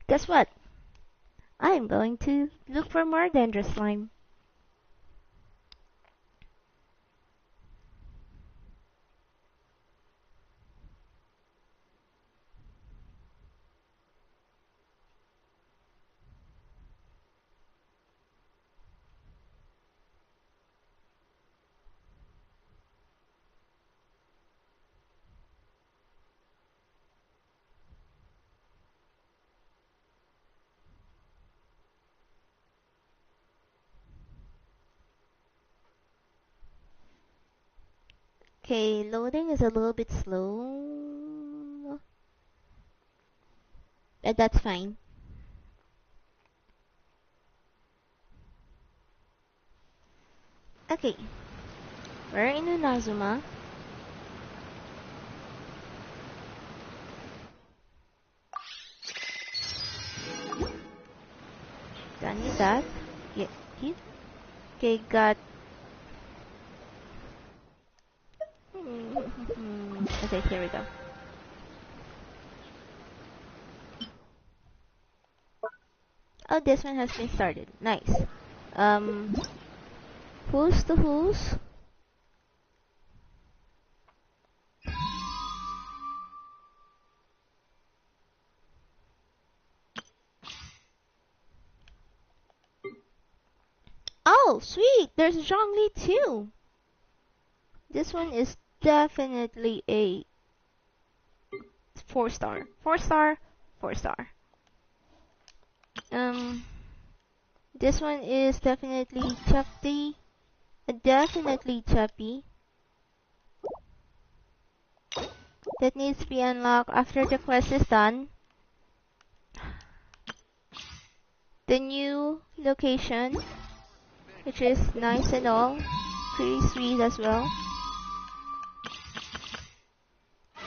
Guess what? I'm going to look for more Dendro slime. Okay, loading is a little bit slow. That's fine. Okay, we're in Inazuma. Done with that. Yeah, okay, got. Okay, here we go. Oh, this one has been started. Nice. Who's the who's? Oh, sweet! There's Zhongli too. This one is definitely a 4-star. 4-star, 4-star. This one is definitely Chapty. Definitely Chappy. That needs to be unlocked after the quest is done. The new location, which is nice and all, pretty sweet as well.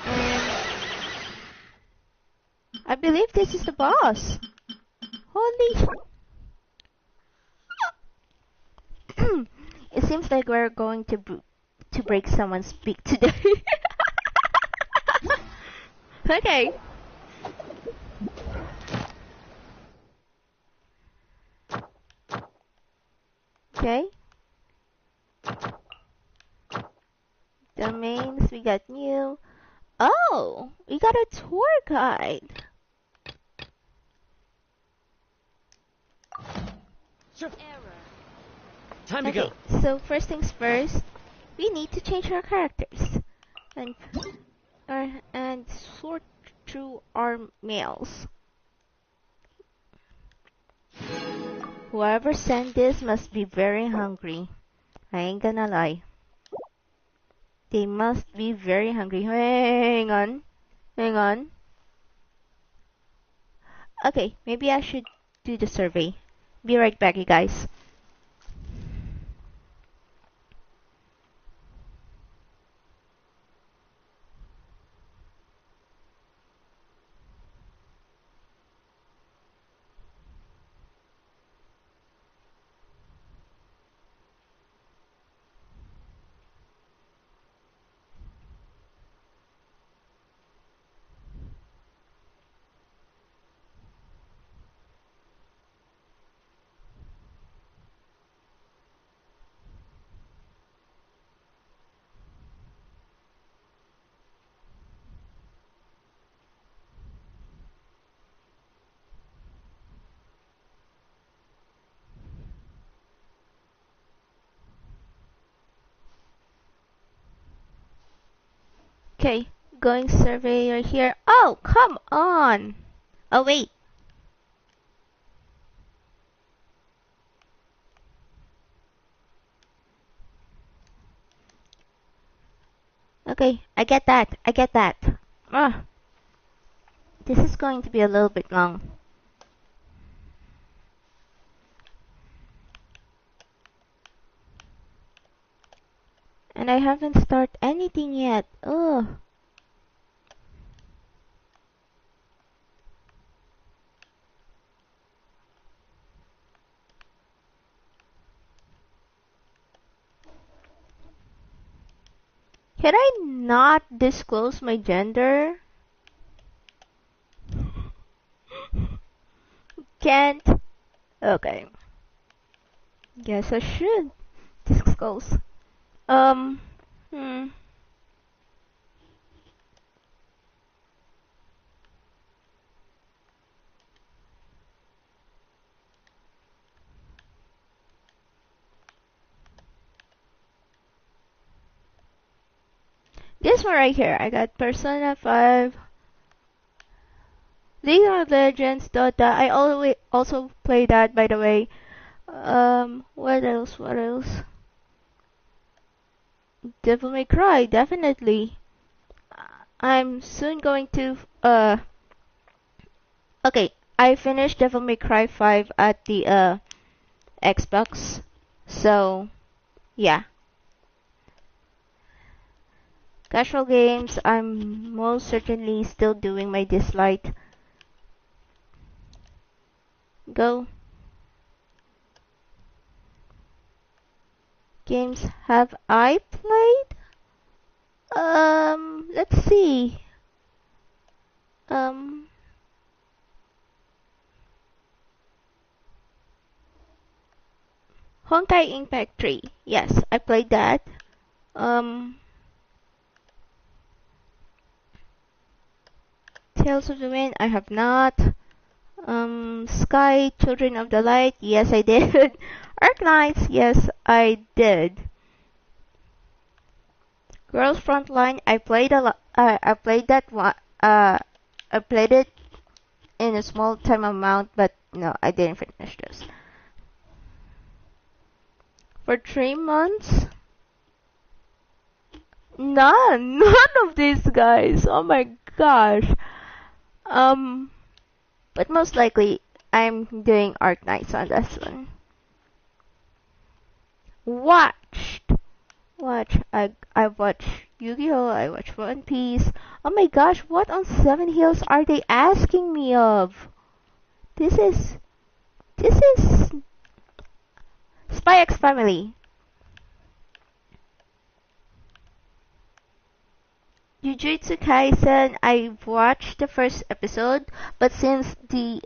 And I believe this is the boss. Holy! It seems like we're going to break someone's beak today. Okay. Okay. Domains, we got new. Oh, we got a tour guide. Error. Time to go. So first things first, we need to change our characters and sort through our mails. Whoever sent this must be very hungry. I ain't gonna lie. They must be very hungry. Hang on. Hang on. Okay, maybe I should do the survey. Be right back, you guys. Okay, going surveyor here. Oh, come on. Oh, wait. Okay, I get that. I get that. This is going to be a little bit long. And I haven't started anything yet. Ugh. Can I not disclose my gender? can't. Okay. Guess I should. Disc goals. Um. Hmm. This one right here. I got Persona 5, League of Legends, Dota. I always also play that, by the way. What else? What else? Devil May Cry, definitely. I'm soon going to. Okay. I finished Devil May Cry 5 at the Xbox. So, yeah. Casual games, I'm most certainly still doing my dislike. Go. Games have I played? Let's see. Um, Honkai Impact 3. Yes, I played that. Um, Tales of the Wind, I have not. Sky, Children of the Light, yes I did. Arc Knights, yes I did. Girls Frontline, I played a lot. I played that one. I played it in a small time amount, but no, I didn't finish those. For 3 months, none of these guys. Oh my gosh. Um, but most likely I'm doing Arc Knights on this one. Watched. I watched Yu-Gi-Oh! I watched One Piece. Oh my gosh, what on Seven Hills are they asking me of? This is Spy X Family. Jujutsu Kaisen, I watched the first episode, but since the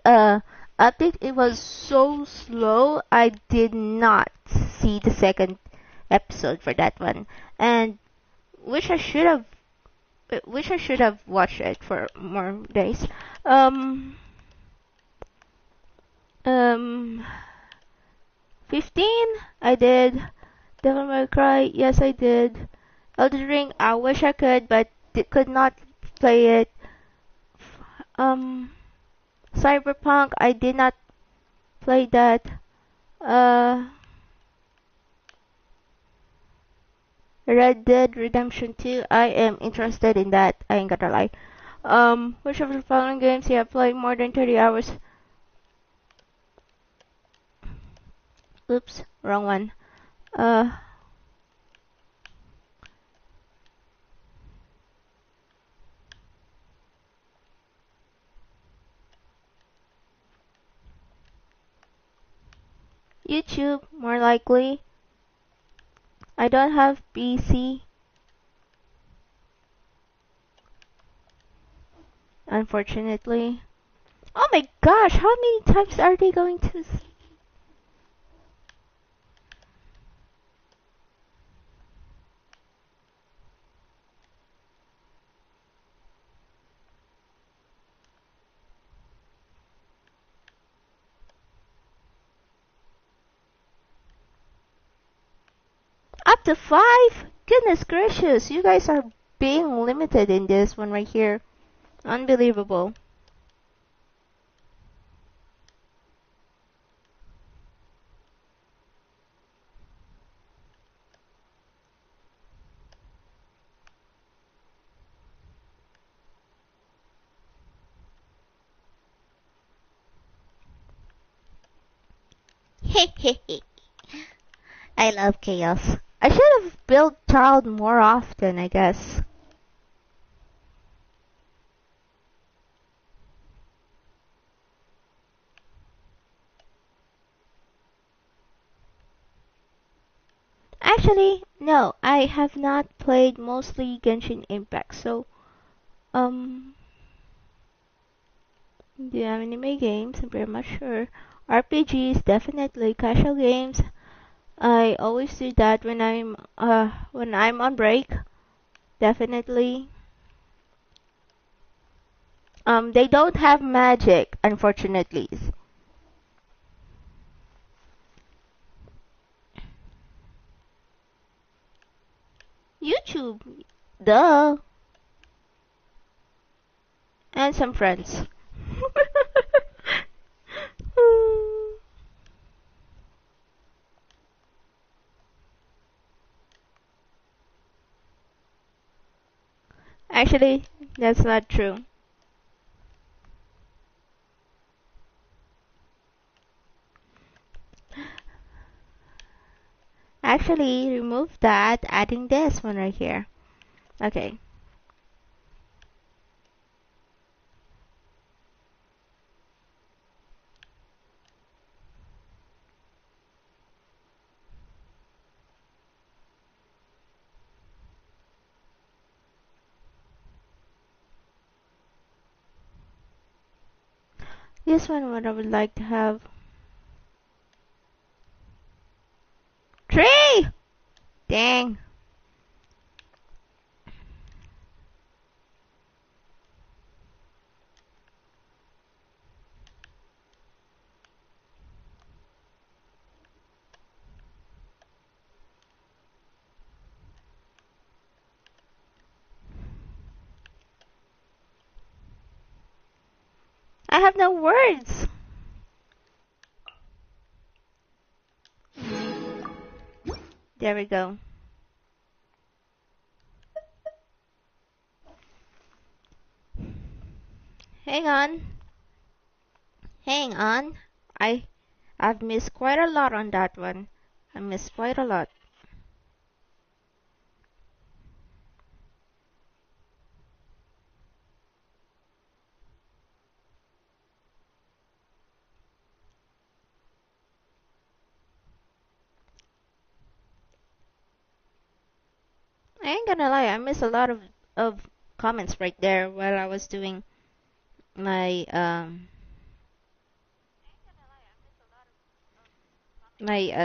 update it was so slow, I did not see the second episode for that one. And wish I should have watched it for more days. Um um 15 I did. Devil May Cry, yes I did. Elden Ring, I wish I could, but could not play it. Um, Cyberpunk, I did not play that. Uh, Red Dead Redemption 2, I am interested in that. I ain't gonna lie. Which of the following games you have played more than 30 hours? Oops, wrong one. Uh, YouTube, more likely. I don't have PC, unfortunately. Oh my gosh, how many times are they going to... Up to 5? Goodness gracious, you guys are being limited in this one right here. Unbelievable. Hehehe. I love chaos. I should have built child more often, I guess. Actually, no, I have not played mostly Genshin Impact, so, um, Do you have anime games? I'm very much sure. RPGs, definitely. Casual games. I always do that when I'm on break. Definitely. They don't have magic, unfortunately. YouTube. Duh. And some friends. Actually, that's not true. Actually, remove that, adding this one right here. Okay. This one, what I would like to have. Tree! Dang. I have no words. There we go. Hang on. Hang on. I I've missed quite a lot on that one. I missed quite a lot. I ain't gonna lie, I missed a lot of comments right there while I was doing my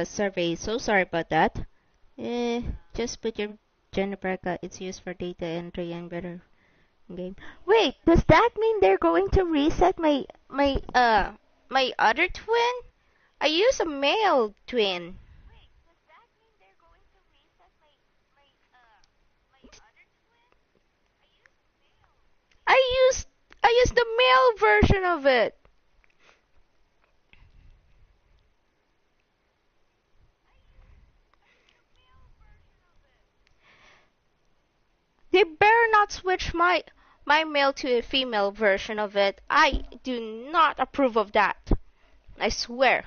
survey. So sorry about that. Eh, just put your Jennifer. It's used for data entry and better game. Wait, does that mean they're going to reset my other twin? I use a male twin. I use I use the male version of it. They better not switch my male to a female version of it. I do not approve of that. I swear.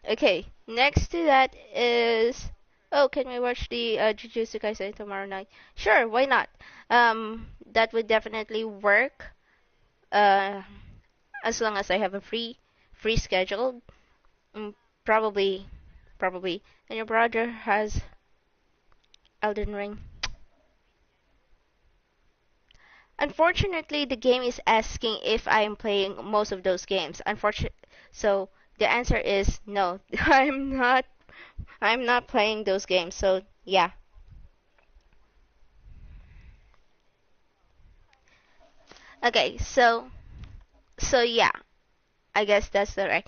Okay, next to that is. Oh, can we watch the Jujutsu Kaisen tomorrow night? Sure, why not? That would definitely work. Uh, as long as I have a free schedule. Mm, probably, probably. And your brother has Elden Ring. Unfortunately, the game is asking if I am playing most of those games. So the answer is no. I'm not. I'm not playing those games. So yeah. Okay. So yeah. I guess that's the right.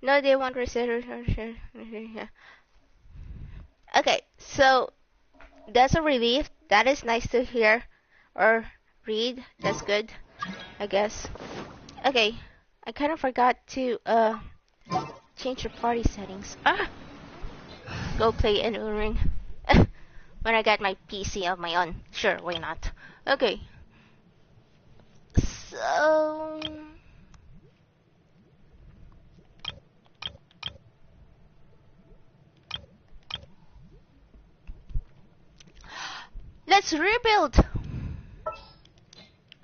No, they want reset. Okay. So that's a relief. That is nice to hear or read. That's good. I guess. Okay. I kind of forgot to change the party settings. Ah. Go play an ring when I get my PC of my own. Sure, why not? Okay, so let's rebuild.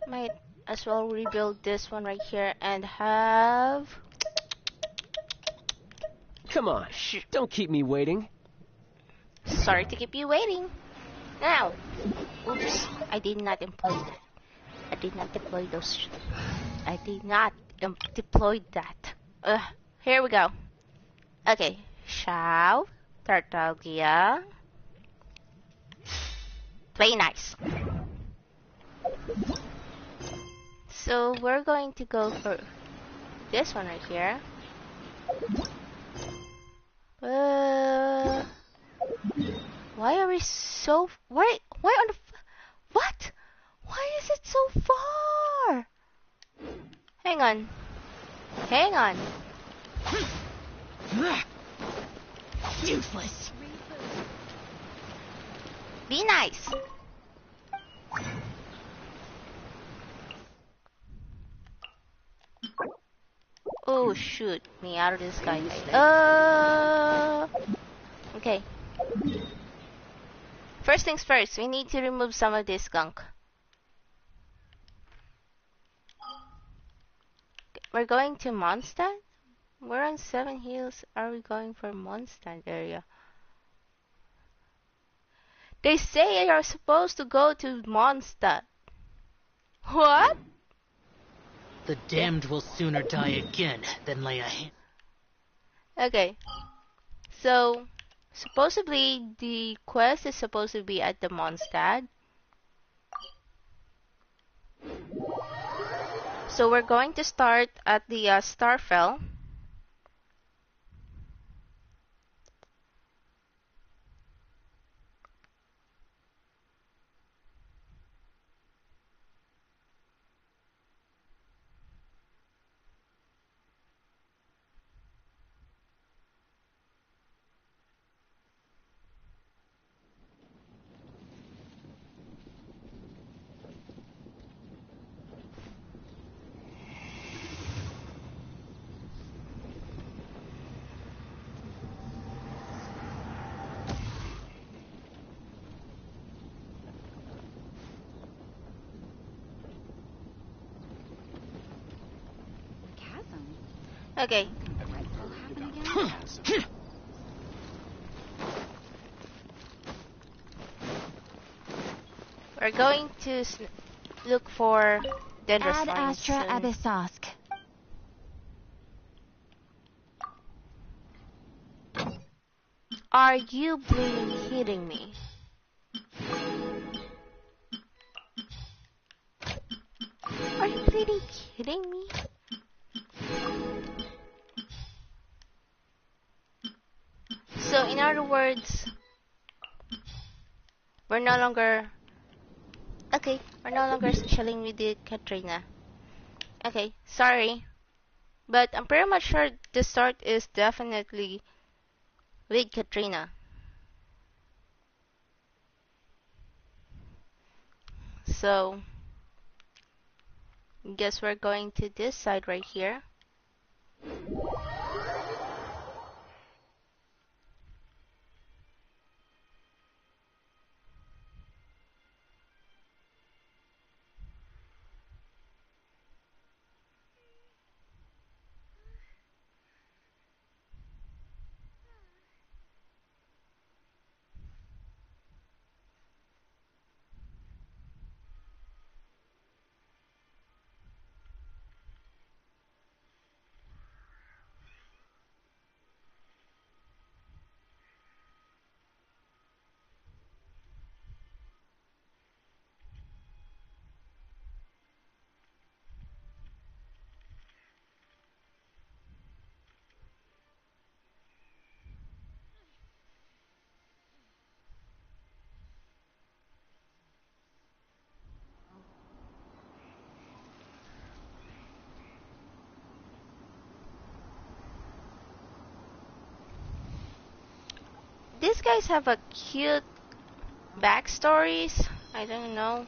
Might as well rebuild this one right here and have. Come on, don't keep me waiting. Sorry to keep you waiting. Now, oops, I did not employ that. I did not deploy those I did not deploy that. Here we go. Okay, Shao, Tartaglia. Play nice. So we're going to go for this one right here. Why are we so... Why on the... What? Why is it so far? Hang on. Hang on. Useless. Be nice. Oh, shoot me out of this guy. Okay. First things first, we need to remove some of this gunk. We're going to Mondstadt? We're on 7 Hills. Are we going for Mondstadt area? They say you're supposed to go to Mondstadt. What? The damned will sooner die again than lay a hand. Okay. So, supposedly the quest is supposed to be at the Mondstadt. So we're going to start at the Starfell. Okay. We're going to look for Dendrosaurus. Ad Astra Abyssosk. Are you bleeding kidding me? Are you bleeding kidding me? So in other words, we're no longer chilling with the Katrina. Okay, sorry. But I'm pretty much sure the start is definitely with Katrina. So guess we're going to this side right here. These guys have a cute backstories. I don't know.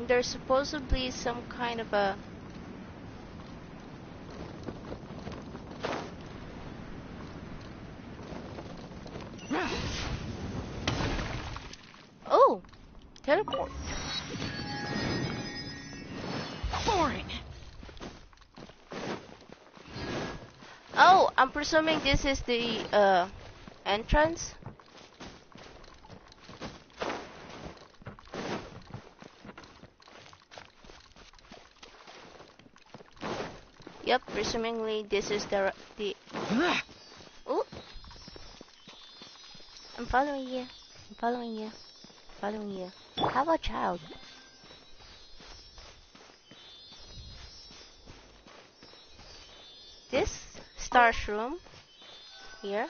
There's supposedly some kind of a... Oh! Teleport. Boring. Oh, I'm presuming this is the entrance. Yep, presumably this is the. Oh, I'm following you. I'm following you. Following you. How about child? This star's room here.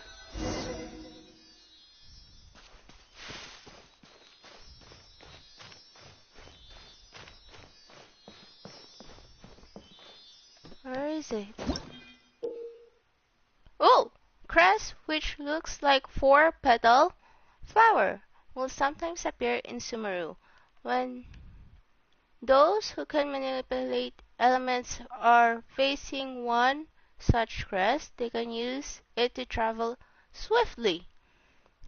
Where is it? Oh, crest, which looks like four-petal flower, will sometimes appear in Sumeru. When those who can manipulate elements are facing one such crest, they can use it to travel swiftly.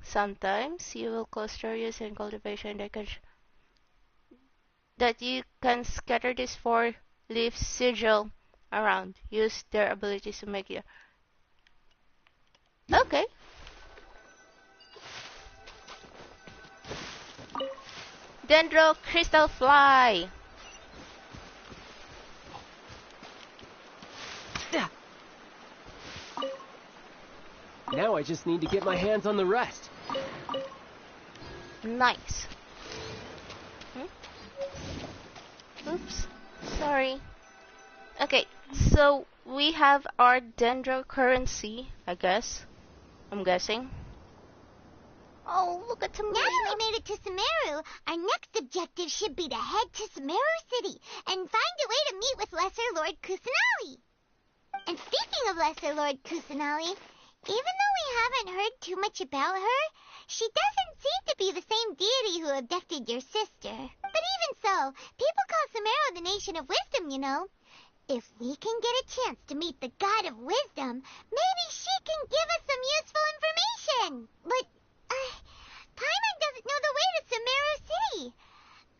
Sometimes you will cluster using cultivation that you can scatter this four-leaf sigil around. Use their abilities to make you. Okay. Dendro Crystal Fly. Now I just need to get my hands on the rest. Nice. Oops. Sorry. Okay, so we have our Dendro currency, I guess. I'm guessing. Oh, look at Sumeru. Now that we made it to Sumeru, our next objective should be to head to Sumeru City and find a way to meet with Lesser Lord Kusanali. And speaking of Lesser Lord Kusanali, even though we haven't heard too much about her, she doesn't seem to be the same deity who abducted your sister. But even so, people call Sumeru the Nation of Wisdom, you know. If we can get a chance to meet the God of Wisdom, maybe she can give us some useful information. But Paimon doesn't know the way to Sumeru City.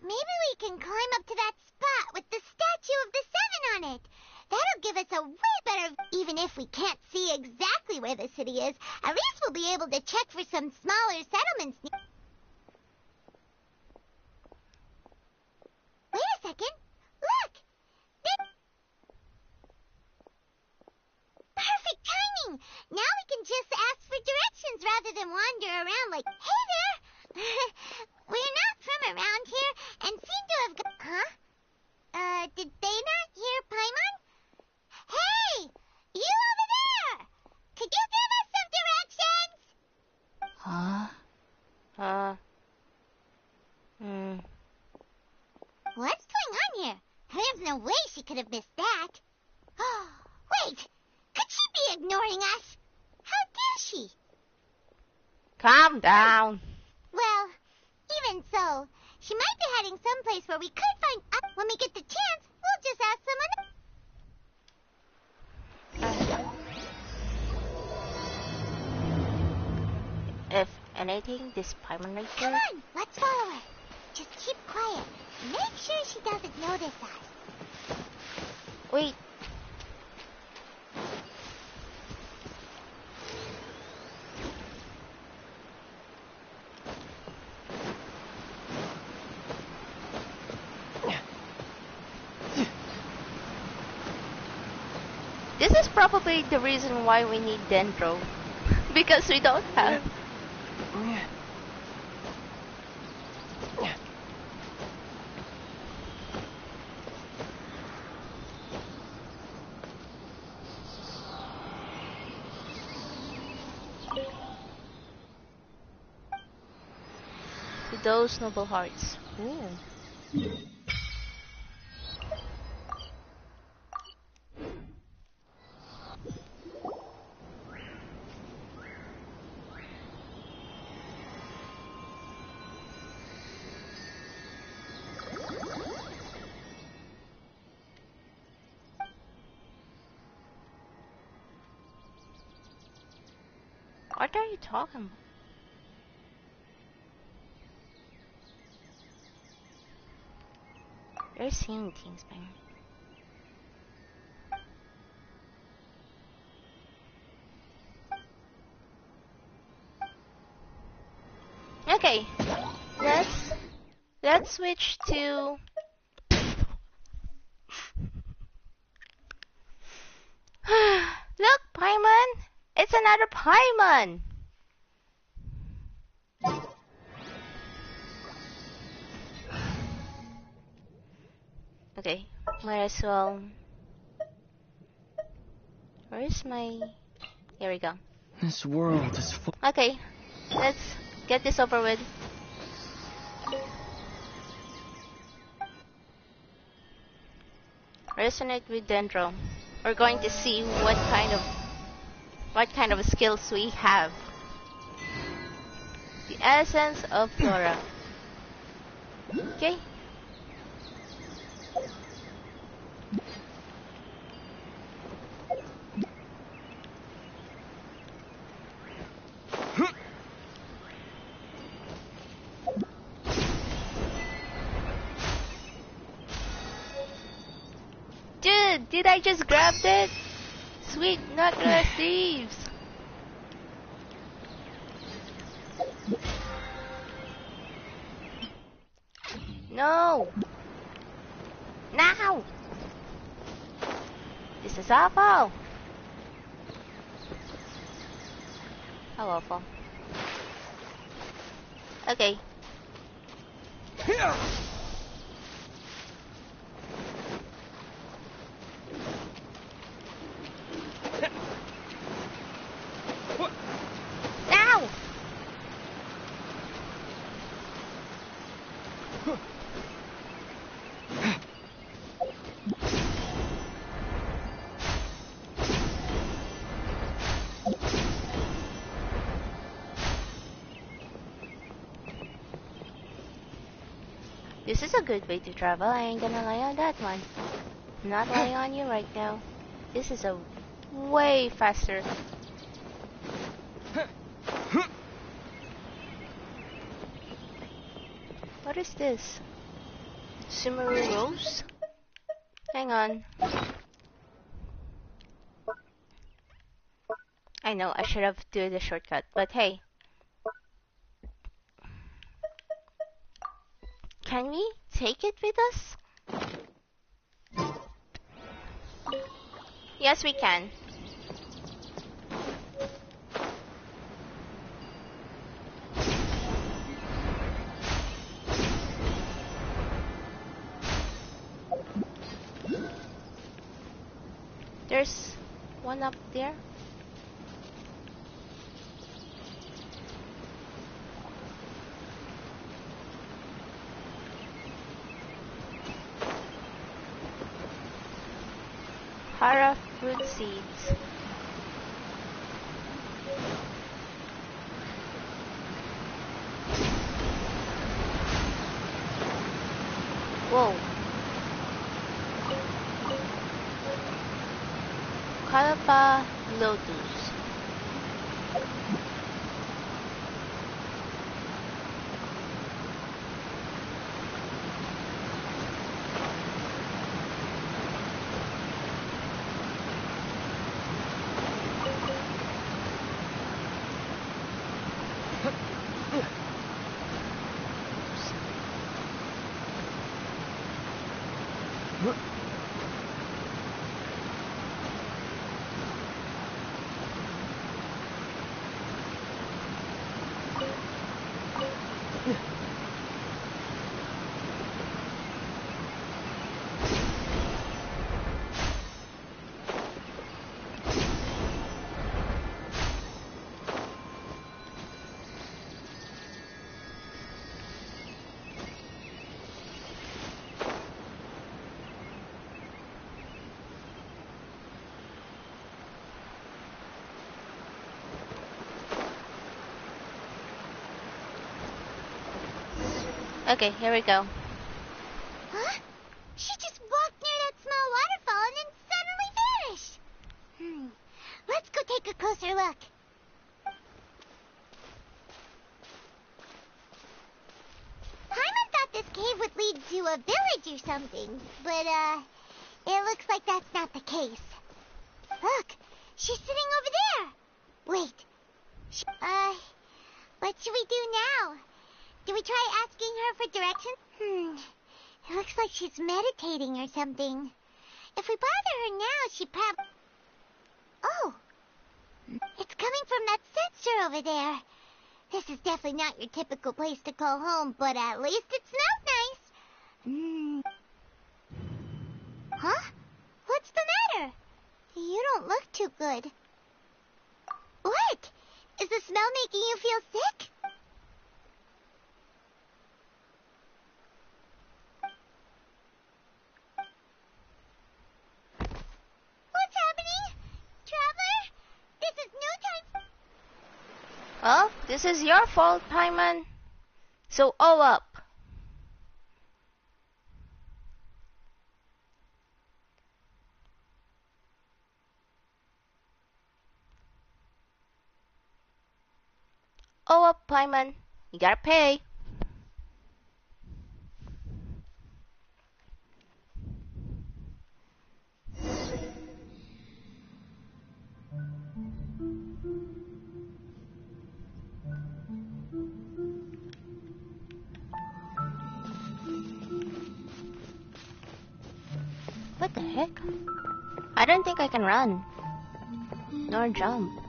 Maybe we can climb up to that spot with the statue of the Seven on it. That'll give us a way better... Even if we can't see exactly where the city is, at least we'll be able to check for some smaller settlements. Wait a second. Look! Perfect timing! Now we can just ask for directions rather than wander around like, hey there! We're not from around here and seem to have... Huh? Did they not hear Paimon? Hey! You over there! Could you give us some directions? Huh? What's going on here? There's no way she could have missed that. Wait! Could she be ignoring us? How dare she? Calm down. Well, even so, she might be heading someplace where we could find... when we get the chance, we'll just ask someone... If anything, this Paimon right Come here. on, let's follow her. Just keep quiet. Make sure she doesn't notice us. Wait. This is probably the reason why we need Dendro. Because we don't have... To those noble hearts. Ooh. What are you talking about? You're seeing things, man. Okay, let's switch to look, Paimon! It's another Paimon! Okay, might as well. Where's my... Here we go. This world is full. Okay, let's get this over with. Resonate with Dendro. We're going to see what kind of skills we have. The essence of Flora. Okay. Dude, did I just grab it? Sweet nutgrass leaves. No. Now. This is awful. How awful. Okay. Now. This is a good way to travel. I ain't gonna lie on that one. I'm not lying on you right now. This is a way faster. What is this? Sumeru Rose? Hang on. I know, I should have done the shortcut, but hey. Can we take it with us? Yes, we can. There's one up there. Hara fruit seeds. Whoa. Kalapa lotus. Okay, here we go. Huh? She just walked near that small waterfall and then suddenly vanished. Let's go take a closer look. Paimon thought this cave would lead to a village or something, but, it looks like that's not the case. Look, she's sitting over there. Wait. What should we do now? Do we try asking her for directions? It looks like she's meditating or something. If we bother her now, she probably... Oh! It's coming from that sensor over there. This is definitely not your typical place to call home, but at least it smells nice. Huh? What's the matter? You don't look too good. What? Is the smell making you feel sick? What's happening? Traveler? This is no time. Well, this is your fault, Paimon. So, up. Up, Paimon. You gotta pay. What the heck? I don't think I can run. Nor jump.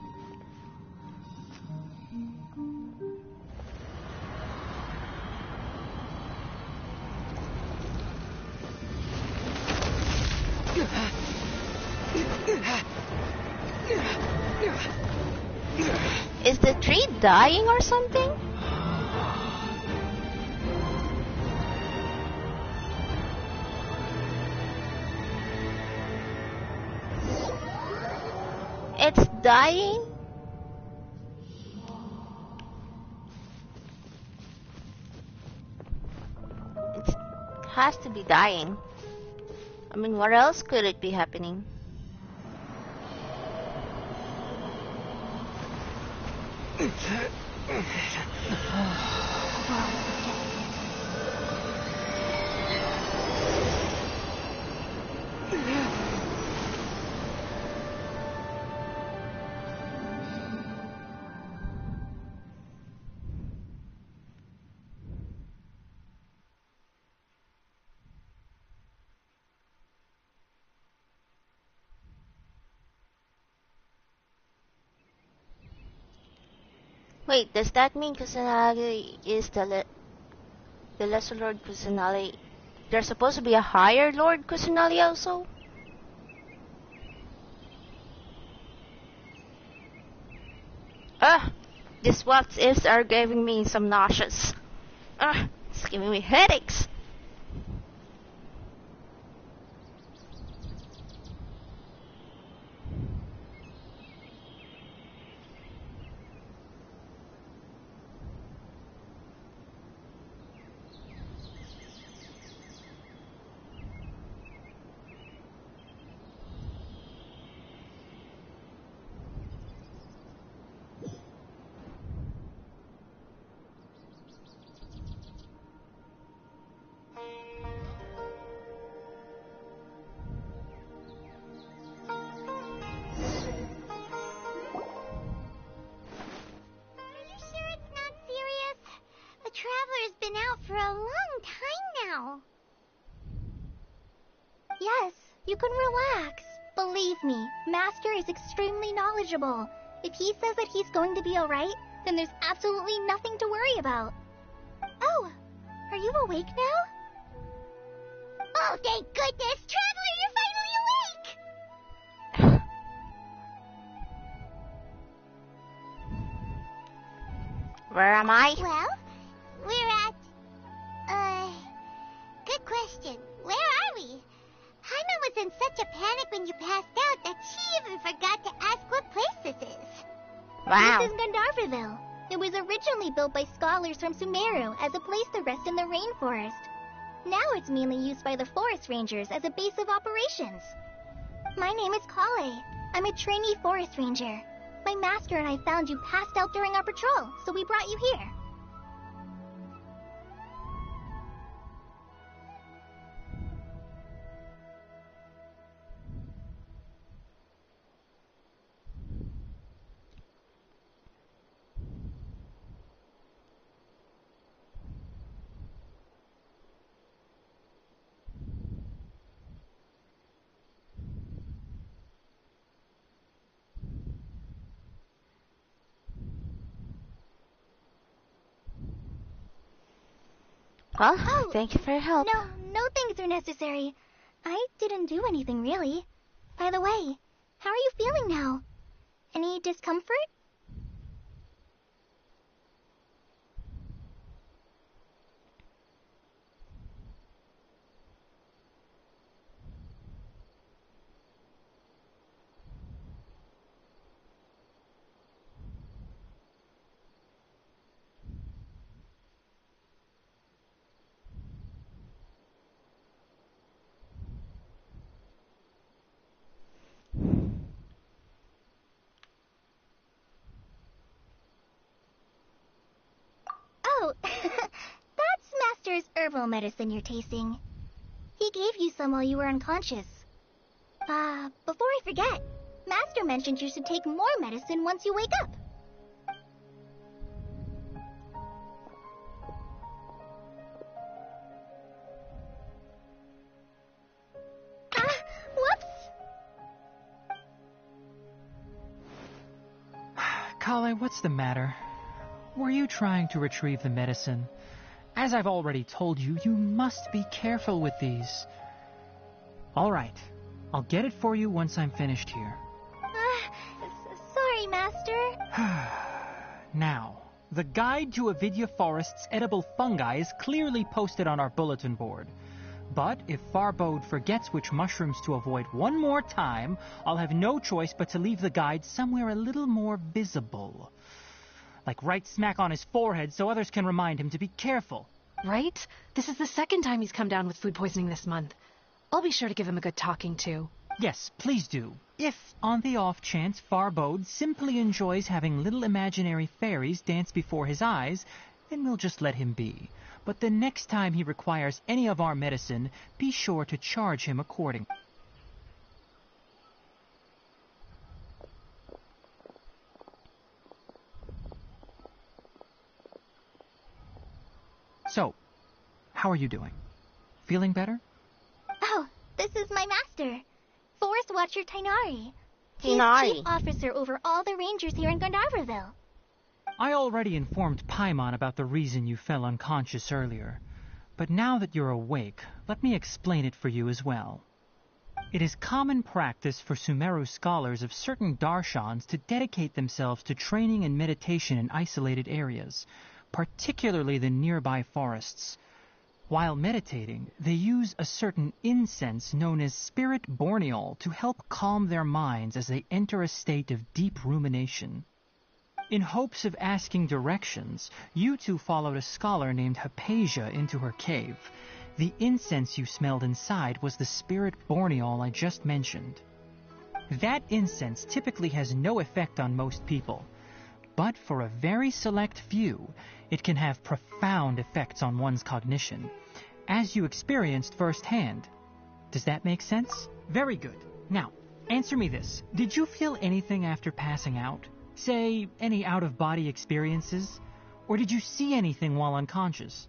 Is the tree dying or something? It's dying? It has to be dying. I mean, what else could it be happening? Wait, does that mean Kusanagi is the lesser Lord Kusanagi? There's supposed to be a higher Lord Kusanagi also? These what ifs are giving me some nauseous. It's giving me headaches. Traveler's been out for a long time now. Yes, you can relax. Believe me, Master is extremely knowledgeable. If he says that he's going to be alright, then there's absolutely nothing to worry about. Oh, are you awake now? Oh, thank goodness! Traveler, you're finally awake! Where am I? Well, we're at... Good question. Where are we? Hyman was in such a panic when you passed out that she even forgot to ask what place this is. Wow. This is Gandharvaville. It was originally built by scholars from Sumeru as a place to rest in the rainforest. Now it's mainly used by the forest rangers as a base of operations. My name is Kale. I'm a trainee forest ranger. My master and I found you passed out during our patrol, so we brought you here. Well, Oh, thank you for your help. No thanks are necessary. I didn't do anything, really. By the way, how are you feeling now? Any discomfort? Oh, that's Master's herbal medicine you're tasting. He gave you some while you were unconscious. Before I forget, Master mentioned you should take more medicine once you wake up. Whoops! Kale, what's the matter? Were you trying to retrieve the medicine? As I've already told you, you must be careful with these. All right, I'll get it for you once I'm finished here. Sorry, Master. Now, the guide to Avidya Forest's edible fungi is clearly posted on our bulletin board. But if Farbode forgets which mushrooms to avoid one more time, I'll have no choice but to leave the guide somewhere a little more visible. Like right smack on his forehead so others can remind him to be careful. Right? This is the second time he's come down with food poisoning this month. I'll be sure to give him a good talking to. Yes, please do. If, on the off chance, Farbode simply enjoys having little imaginary fairies dance before his eyes, then we'll just let him be. But the next time he requires any of our medicine, be sure to charge him accordingly. So, how are you doing? Feeling better? Oh, this is my master, Forest Watcher Tainari. He's Tainari. chief officer over all the rangers here in Gandharvaville. I already informed Paimon about the reason you fell unconscious earlier. But now that you're awake, let me explain it for you as well. It is common practice for Sumeru scholars of certain darshans to dedicate themselves to training and meditation in isolated areas, particularly the nearby forests. While meditating, they use a certain incense known as spirit borneol to help calm their minds as they enter a state of deep rumination. In hopes of asking directions, you two followed a scholar named Hypatia into her cave. The incense you smelled inside was the spirit borneol I just mentioned. That incense typically has no effect on most people, but for a very select few, it can have profound effects on one's cognition, as you experienced firsthand. Does that make sense? Very good. Now, answer me this. Did you feel anything after passing out? Say, any out-of-body experiences? Or did you see anything while unconscious?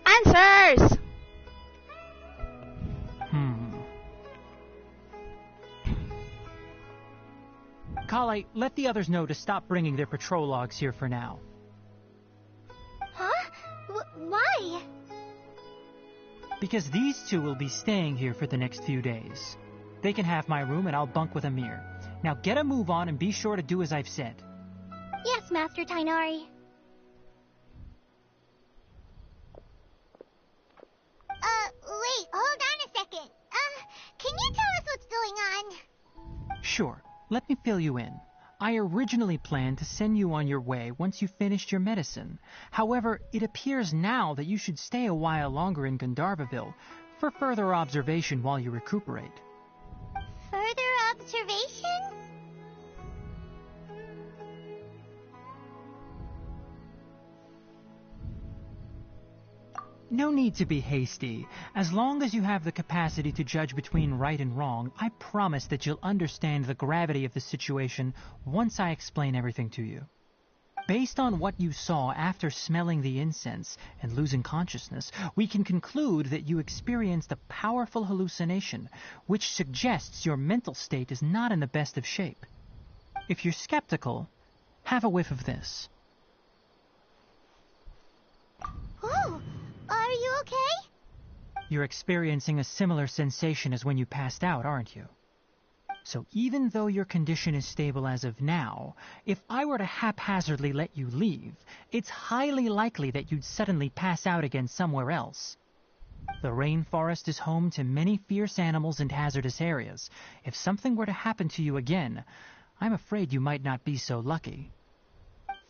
Answers! Kale, let the others know to stop bringing their patrol logs here for now. Huh? Why? Because these two will be staying here for the next few days. They can have my room and I'll bunk with Amir. Now get a move on and be sure to do as I've said. Yes, Master Tainari. Wait, hold on a second. Can you tell us what's going on? Sure, let me fill you in. I originally planned to send you on your way once you finished your medicine. However, it appears now that you should stay a while longer in Gandharvaville for further observation while you recuperate. Further observation? No need to be hasty. As long as you have the capacity to judge between right and wrong, I promise that you'll understand the gravity of the situation once I explain everything to you. Based on what you saw after smelling the incense and losing consciousness, we can conclude that you experienced a powerful hallucination, which suggests your mental state is not in the best of shape. If you're skeptical, have a whiff of this. okay? You're experiencing a similar sensation as when you passed out, aren't you? So even though your condition is stable as of now, if I were to haphazardly let you leave, it's highly likely that you'd suddenly pass out again somewhere else. The rainforest is home to many fierce animals and hazardous areas. If something were to happen to you again, I'm afraid you might not be so lucky.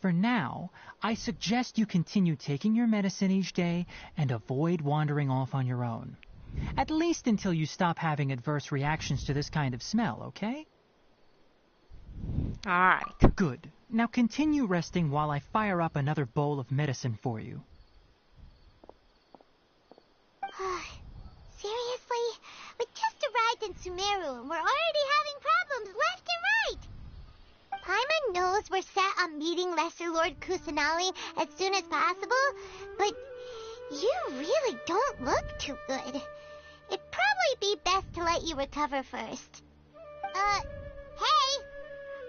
For now, I suggest you continue taking your medicine each day and avoid wandering off on your own. At least until you stop having adverse reactions to this kind of smell, okay? Alright. Good. Now continue resting while I fire up another bowl of medicine for you. Seriously? We just arrived in Sumeru and we're already having problems left and right. Paimon knows we're set on meeting Lesser Lord Kusanali as soon as possible, but you really don't look too good. It'd probably be best to let you recover first. Hey!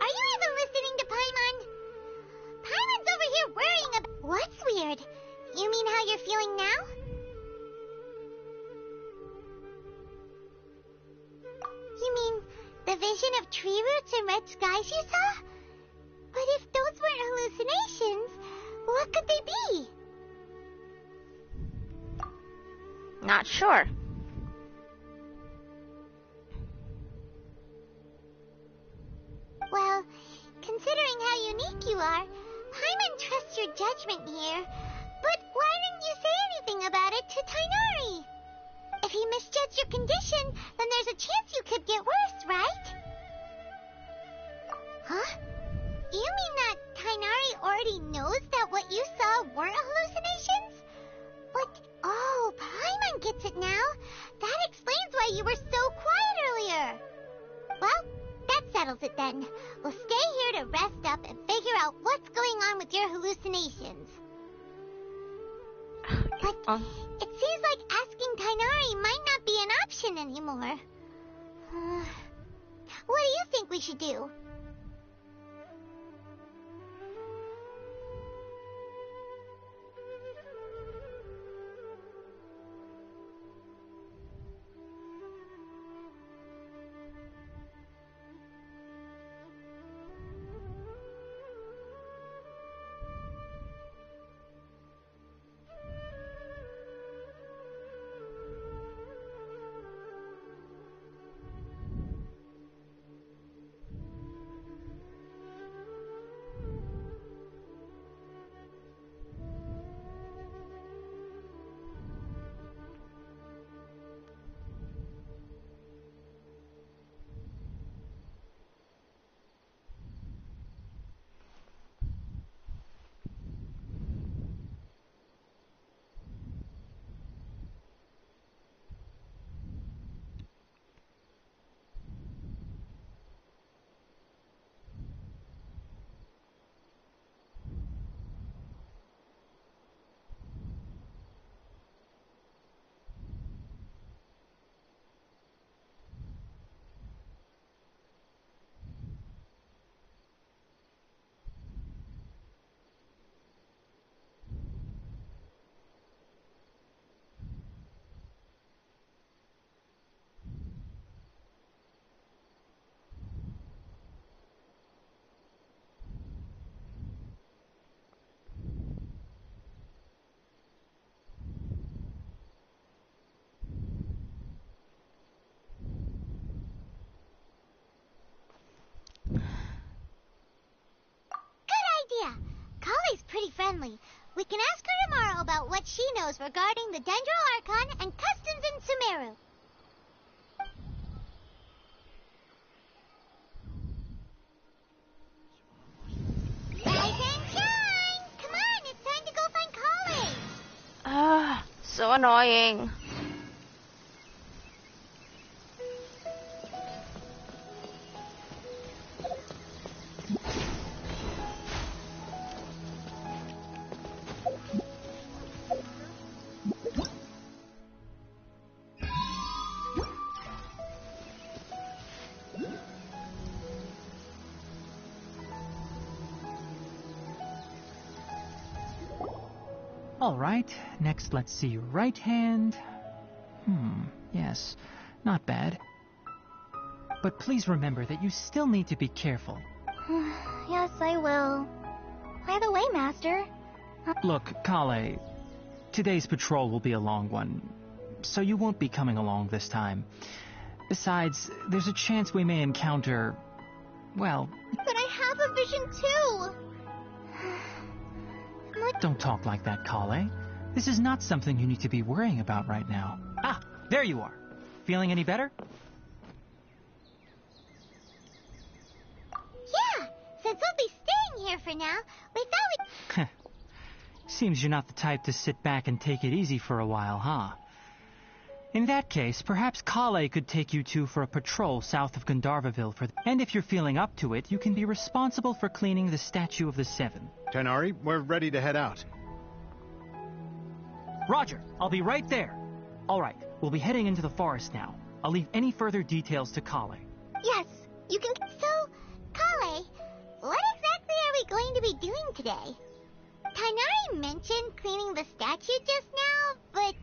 Are you even listening to Paimon? Paimon's over here worrying about... What's weird? You mean how you're feeling now? You mean the vision of tree roots and red skies you saw? But if those weren't hallucinations, what could they be? Not sure. Well, considering how unique you are, Paimon trusts your judgment here. But why didn't you say anything about it to Tainari? If he misjudged your condition, then there's a chance you could get worse, right? Huh? You mean that Tainari already knows that what you saw weren't hallucinations? But, oh, Paimon gets it now. That explains why you were so quiet earlier. Well, that settles it then. We'll stay here to rest up and figure out what's going on with your hallucinations. But it seems like asking Tainari might not be an option anymore. What do you think we should do? Idea. Kale's pretty friendly. We can ask her tomorrow about what she knows regarding the Dendro Archon and customs in Sumeru. Rise and shine! Come on, it's time to go find Kale. So annoying. All right, next let's see your right hand. Yes, not bad. But please remember that you still need to be careful. Yes, I will. By the way, Master. Look, Kale, today's patrol will be a long one, so you won't be coming along this time. Besides, there's a chance we may encounter, well... But I have a vision too! Don't talk like that, Kale. This is not something you need to be worrying about right now. Ah, there you are. Feeling any better? Yeah, since we'll be staying here for now, we thought we'd... Seems you're not the type to sit back and take it easy for a while, huh? In that case, perhaps Kale could take you two for a patrol south of Gandharvaville and if you're feeling up to it, you can be responsible for cleaning the Statue of the Seven. Tighnari, we're ready to head out. Roger, I'll be right there. All right, we'll be heading into the forest now. I'll leave any further details to Kale. Yes, you can... So, Kale, what exactly are we going to be doing today? Tighnari mentioned cleaning the statue just now, but,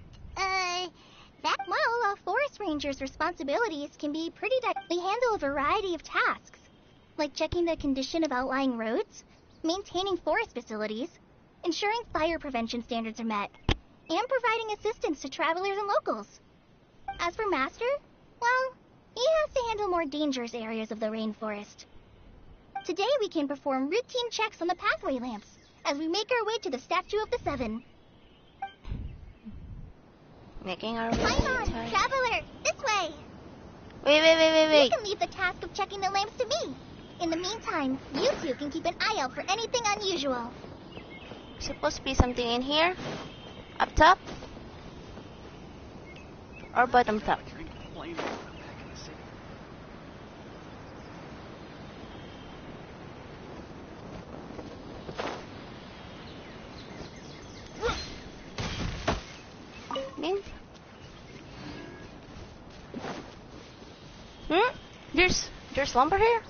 Well, a forest ranger's responsibilities can be pretty They handle a variety of tasks, like checking the condition of outlying roads, maintaining forest facilities, ensuring fire prevention standards are met, and providing assistance to travelers and locals. As for Master, well, he has to handle more dangerous areas of the rainforest. Today we can perform routine checks on the pathway lamps as we make our way to the Statue of the Seven. Making our way. Climb on, traveler! This way! Wait. You can leave the task of checking the lamps to me. In the meantime, you two can keep an eye out for anything unusual. Supposed to be something in here? Up top? Or bottom top? There's lumber here?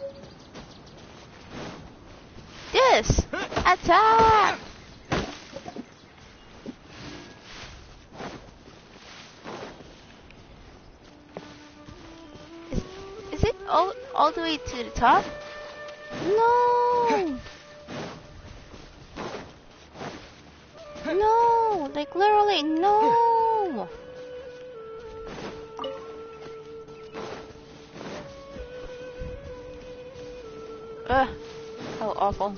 Yes! Attack! Is it all the way to the top? No! No! Like literally, no! Ugh, how awful.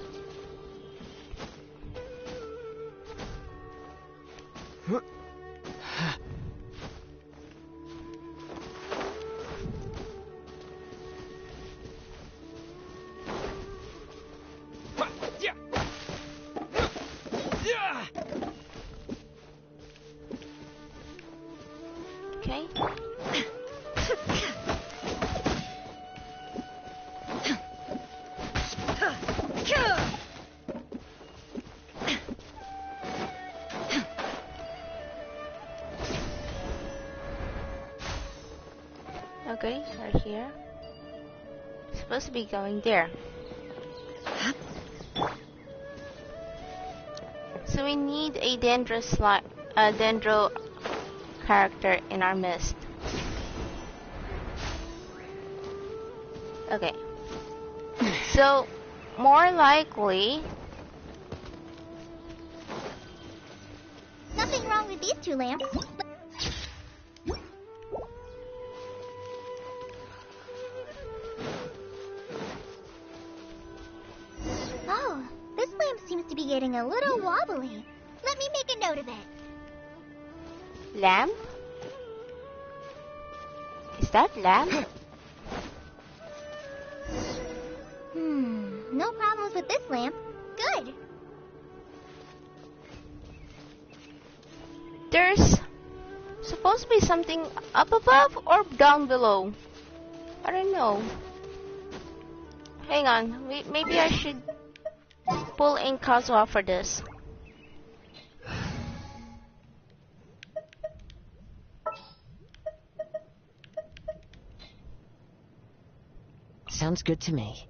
Okay. Okay, right here. Supposed to be going there. So we need a dendro character in our midst. Okay. So more likely, Nothing wrong with these two lamps. Oh, this lamp seems to be getting a little wobbly. Let me make a note of it. lamp? Is that lamp? No problems with this lamp. Good. There's supposed to be something up above or down below. I don't know. Hang on. Maybe I should pull in Kazuha for this. Sounds good to me.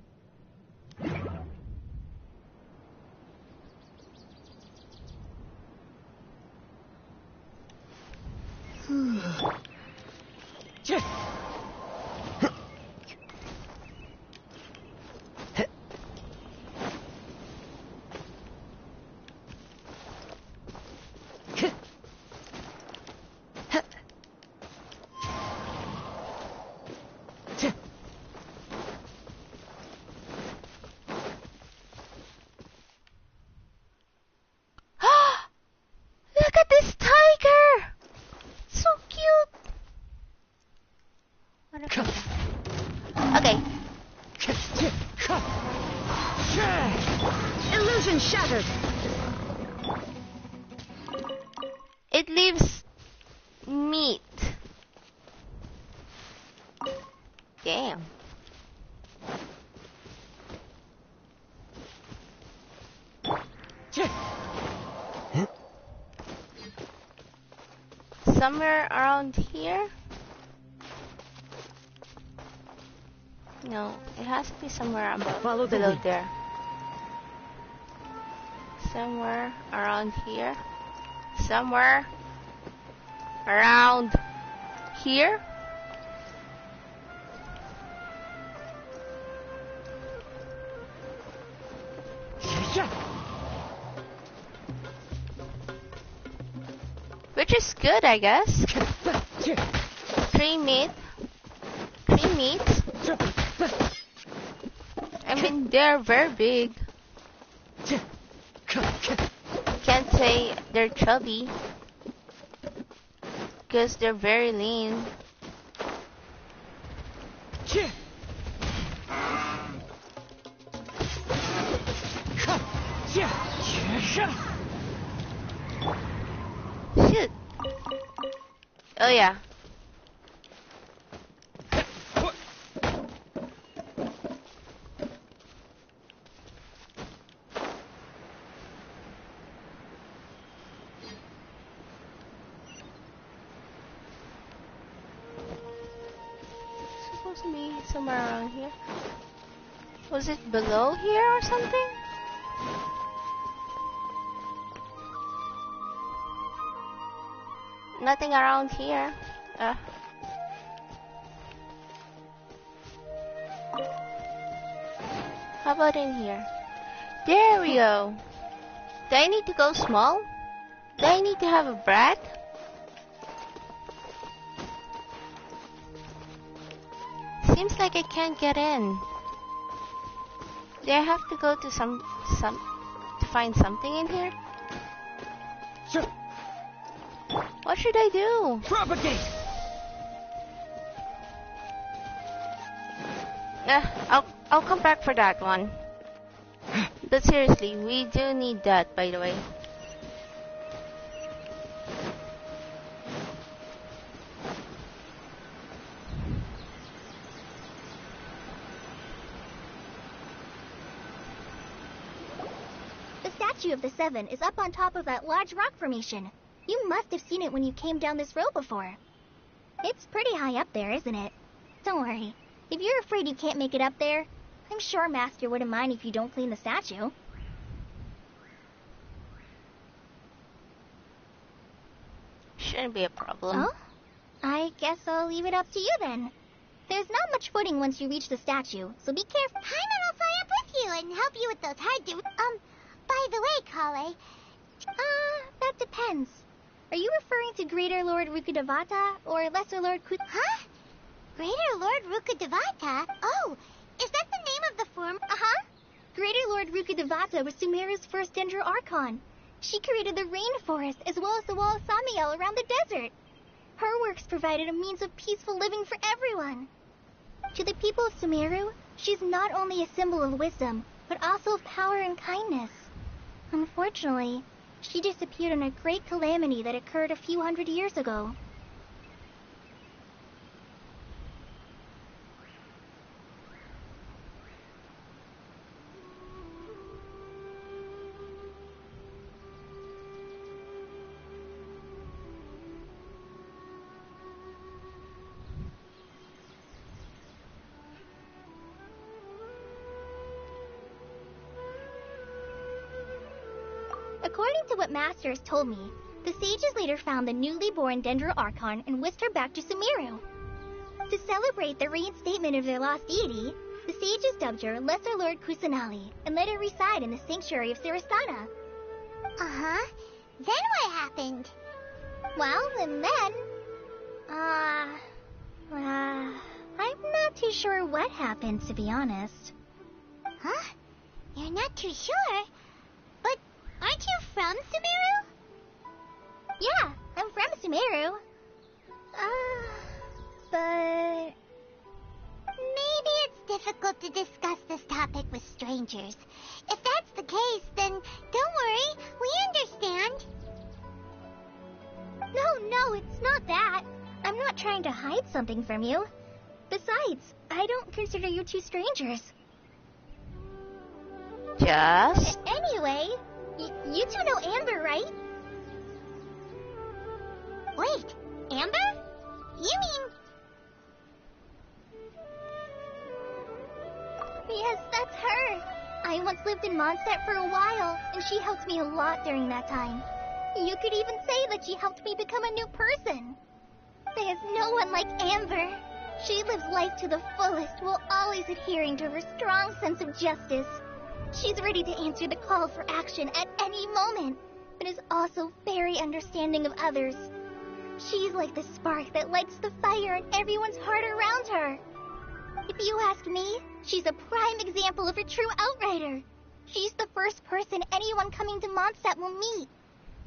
Mission shattered! It leaves meat. Damn. Somewhere around here? No, it has to be somewhere above, Follow the below lead. there. Somewhere around here. Somewhere around here. Which is good, I guess. 3 meat. 3 meats. I mean, they're very big. Can't say they're chubby, because they're very lean. Shoot. Oh yeah. Supposed to be somewhere around here. Was it below here or something? Nothing around here. How about in here? There we go. Do I need to go small? Do I need to have a brat? Seems like I can't get in. Do I have to go to some to find something in here? What should I do? Propagate! I'll come back for that one. But seriously, we do need that, by the way. The statue of the Seven is up on top of that large rock formation. You must have seen it when you came down this road before. It's pretty high up there, isn't it? Don't worry. If you're afraid you can't make it up there, I'm sure Master wouldn't mind if you don't clean the statue. Shouldn't be a problem. Oh? I guess I'll leave it up to you then. There's not much footing once you reach the statue, so be careful. Paimon will fly up with you and help you with those hard to... by the way, Kale, That depends. Are you referring to Greater Lord Rukudavata or Lesser Lord Kut... huh? Greater Lord Rukudavata? Oh, is that the name of the form? Uh-huh. Greater Lord Rukudavata was Sumeru's first Dendro Archon. She created the rainforest as well as the wall of Samiel around the desert. Her works provided a means of peaceful living for everyone. To the people of Sumeru, she's not only a symbol of wisdom, but also of power and kindness. Unfortunately, she disappeared in a great calamity that occurred a few hundred years ago. According to what Master has told me, the sages later found the newly born Dendro Archon and whisked her back to Sumeru. To celebrate the reinstatement of their lost deity, the sages dubbed her Lesser Lord Kusanali and let her reside in the sanctuary of Sarasana. Uh-huh. Then what happened? Well, and then... I'm not too sure what happened, to be honest. Huh? You're not too sure? But aren't you from Sumeru? Yeah, I'm from Sumeru. But... Maybe it's difficult to discuss this topic with strangers. If that's that's the case, then don't worry. We understand. No, it's not that. I'm not trying to hide something from you. Besides, I don't consider you two strangers. Just? Anyway, you two know Amber, right? Wait, Amber? You mean... Yes, that's her. I once lived in Mondstadt for a while, and she helped me a lot during that time. You could even say that she helped me become a new person. There's no one like Amber. She lives life to the fullest while always adhering to her strong sense of justice. She's ready to answer the call for action at any moment, but is also very understanding of others. She's like the spark that lights the fire in everyone's heart around her. If you ask me, she's a prime example of a true outrider. She's the first person anyone coming to Mondstadt will meet.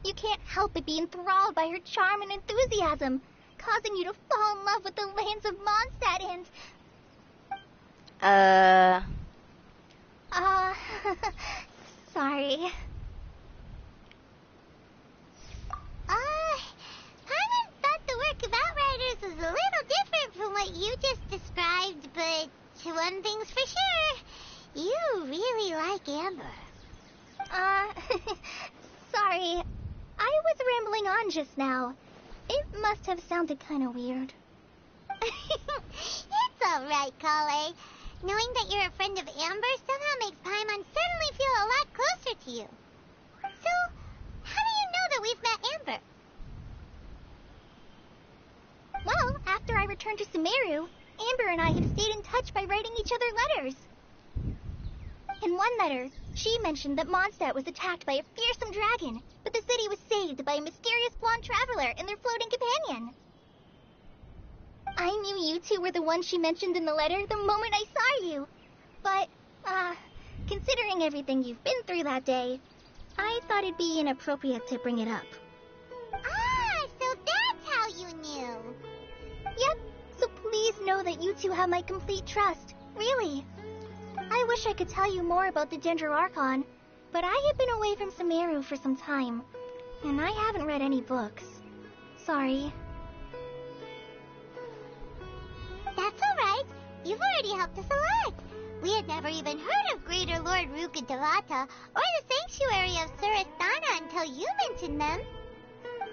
You can't help but be enthralled by her charm and enthusiasm, causing you to fall in love with the lands of Mondstadt and... Sorry. Paimon thought the work of Outriders was a little different from what you just described, but one thing's for sure, you really like Amber. Sorry. I was rambling on just now. It must have sounded kind of weird. It's alright, Kale. Knowing that you're a friend of Amber somehow makes Paimon suddenly feel a lot closer to you. So, how do you know that we've met Amber? Well, after I returned to Sumeru, Amber and I have stayed in touch by writing each other letters. In one letter, she mentioned that Mondstadt was attacked by a fearsome dragon, but the city was saved by a mysterious blonde traveler and their floating companion. I knew you two were the ones she mentioned in the letter the moment I saw you. But, considering everything you've been through that day, I thought it'd be inappropriate to bring it up. Ah, so that's how you knew. Yep, so please know that you two have my complete trust, really. I wish I could tell you more about the Dendroarchon, but I have been away from Sumeru for some time, and I haven't read any books. Sorry. That's alright. You've already helped us a lot. We had never even heard of Greater Lord Rukkhadevata or the Sanctuary of Surasthana until you mentioned them.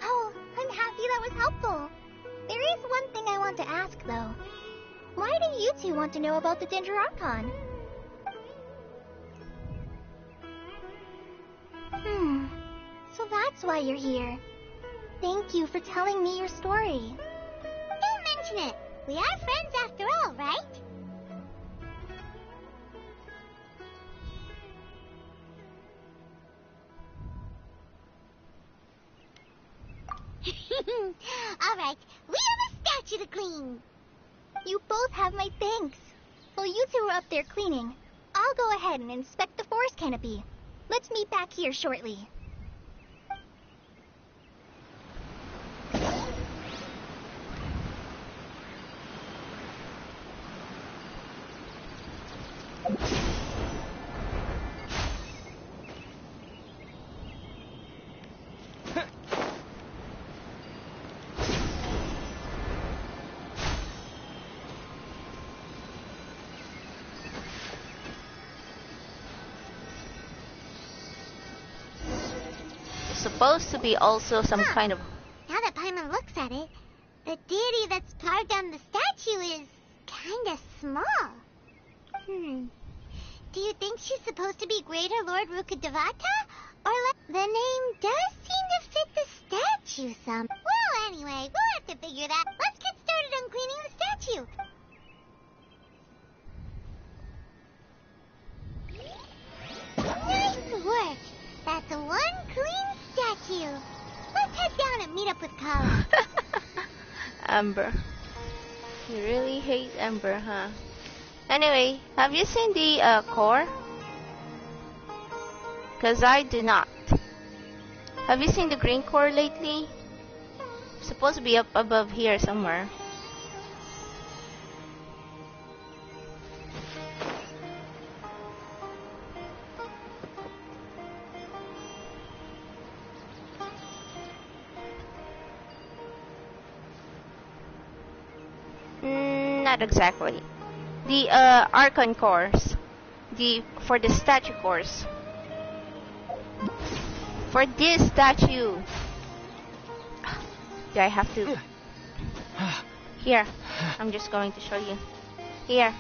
Oh, I'm happy that was helpful. There is one thing I want to ask, though. Why do you two want to know about the Dendroarchon? So that's why you're here. Thank you for telling me your story. Don't mention it. We are friends after all, right? Alright, we have a statue to clean. You both have my thanks. While you two are up there cleaning, I'll go ahead and inspect the forest canopy. Let's meet back here shortly. Supposed to be also some kind of... Now that Paimon looks at it, the deity that's carved on the statue is kinda small. Do you think she's supposed to be Greater Lord Rukkhadevata? Or the name does seem to fit the statue some. Well, anyway, we'll have to figure that. Let's get started on cleaning the statue. Nice work. That's one clean statue. Let's head down and meet up with Kala. Amber. You really hate Amber, huh? Anyway, have you seen the core? Because I do not. Have you seen the green core lately? It's supposed to be up above here somewhere. not exactly. The Archon course. For the statue course. For this statue. Do I have to? Here. I'm just going to show you. Here.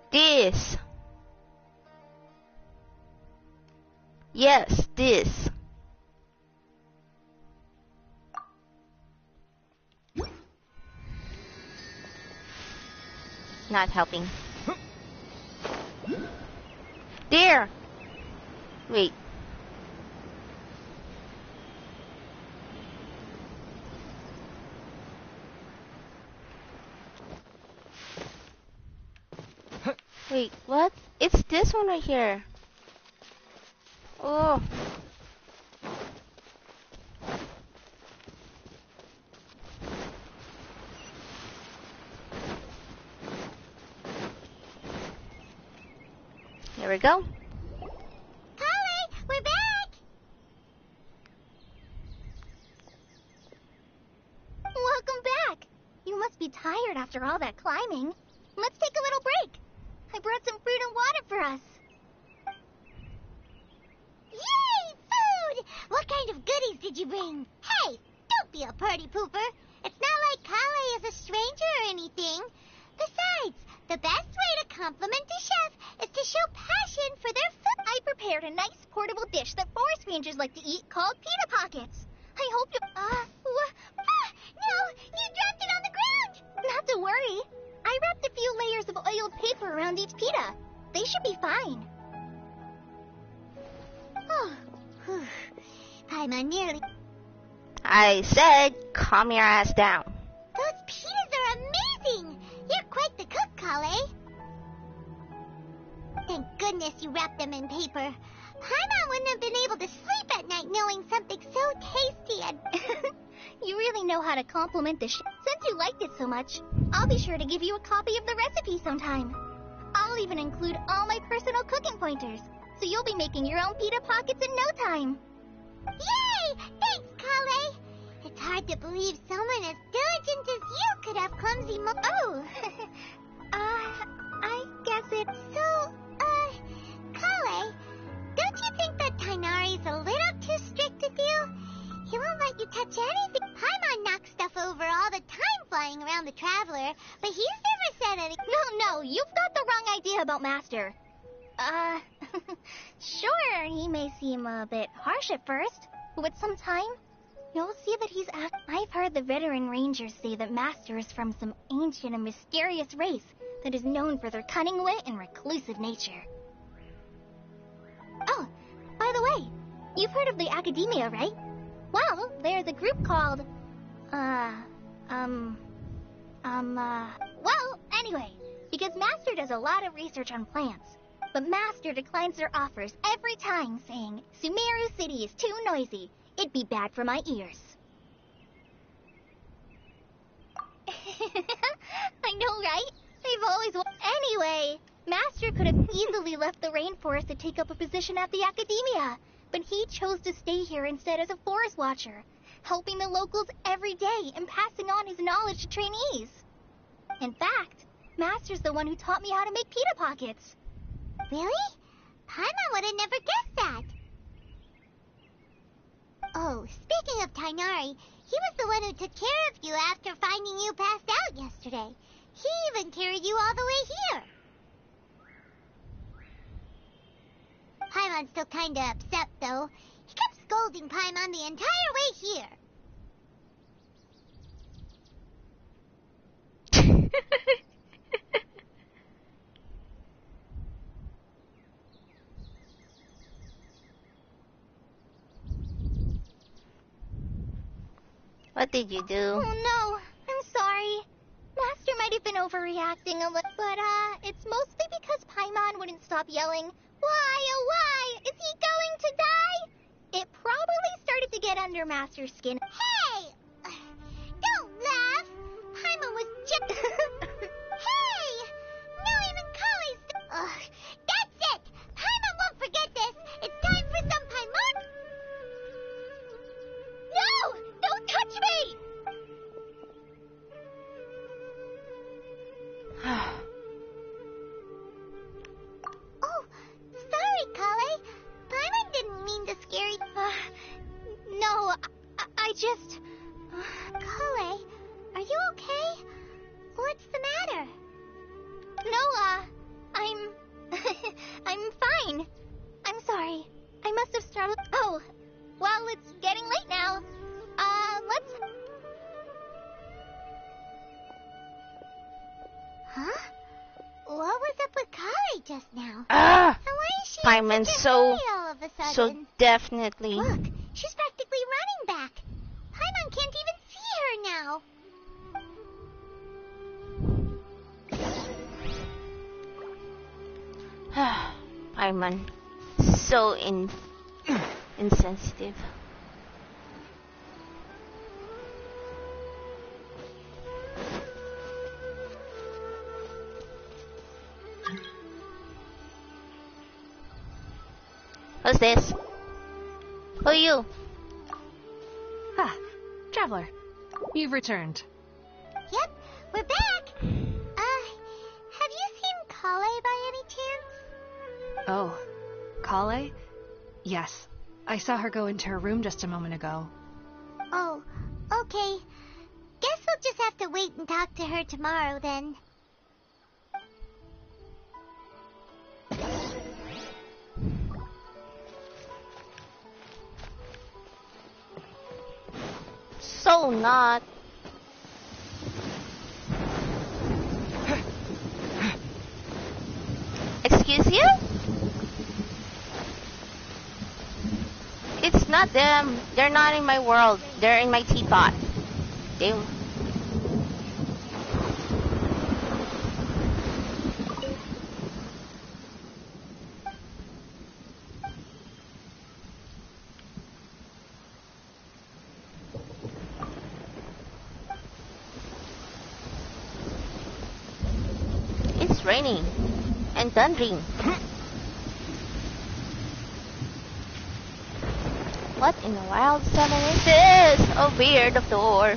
This. Yes, this. Not helping. There! Wait. Wait, what? It's this one right here. Oh. Here we go. Kale, we're back! Welcome back. You must be tired after all that climbing. Let's take a little break. I brought some fruit and water for us. Yay, food! What kind of goodies did you bring? Hey, don't be a party pooper. It's not like Kale is a stranger or anything. Besides, the best way to compliment the chef is to show passion for their food. I prepared a nice portable dish that forest rangers like to eat called pita pockets. I hope you... No, you dropped it on the ground! Not to worry. I wrapped a few layers of oiled paper around each pita. They should be fine. Oh, whew. Paimon nearly... I said, calm your ass down. Those pitas are amazing! You're quite the cook, Kale. Thank goodness you wrapped them in paper. Paimon wouldn't have been able to sleep at night knowing something so tasty and... You really know how to compliment the chef. Since you liked it so much, I'll be sure to give you a copy of the recipe sometime. I'll even include all my personal cooking pointers, so you'll be making your own pita pockets in no time. Yay! Thanks, Kale. It's hard to believe someone as diligent as you could have clumsy Oh! I guess it's... So, Kale, don't you think that Tainari's a little too strict with you? He won't let you touch anything. Paimon knocks stuff over all the time flying around the Traveler, but he's never said anything. No, you've got the wrong idea about Master. Sure, he may seem a bit harsh at first, but with some time, you'll see that he's I've heard the veteran rangers say that Master is from some ancient and mysterious race that is known for their cunning wit and reclusive nature. Oh, by the way, you've heard of the Academia, right? Well, there's a group called, well, anyway, because Master does a lot of research on plants, but Master declines their offers every time, saying, Sumeru City is too noisy. It'd be bad for my ears. I know, right? They've always... Anyway, Master could have easily left the rainforest to take up a position at the Academia, but he chose to stay here instead as a forest watcher, helping the locals every day and passing on his knowledge to trainees. In fact, Master's the one who taught me how to make pita pockets. Really? Paimon would have never guessed that. Oh, speaking of Tainari, he was the one who took care of you after finding you passed out yesterday. He even carried you all the way here. Paimon's still kinda upset, though. He kept scolding Paimon the entire way here. What did you do? Oh no, I'm sorry. Master might have been overreacting a little, but it's mostly because Paimon wouldn't stop yelling, "Why, oh why? Is he going to die?" It probably started to get under Master's skin. Hey! Don't laugh! Paimon was just... Hey! Now even Kale's... That's it! Paimon won't forget this! It's time for some Paimon... No! Don't touch me! Oh, sorry, Kale. Paimon didn't mean to scare you. No, I just... Kale, are you okay? What's the matter? No, I'm... I'm fine. I'm sorry. I must have startled... Oh, well, it's getting late now. Let's... Huh? What was up with Kale just now? Ah! And why is she Paimon in such a so... hurry all of a So sudden? definitely... Look, she's practically running back. Paimon can't even see her now. Paimon. So insensitive. Who's this? Who are you? Ah, Traveler. You've returned. Yep, we're back. Have you seen Kale by any chance? Oh, Kale? Yes. I saw her go into her room just a moment ago. Oh, okay. Guess we'll just have to wait and talk to her tomorrow then. So not. Excuse you? It's not them. They're not in my world. They're in my teapot. They... It's raining and thundering. What in the wild seven is this? Oh, weird the door.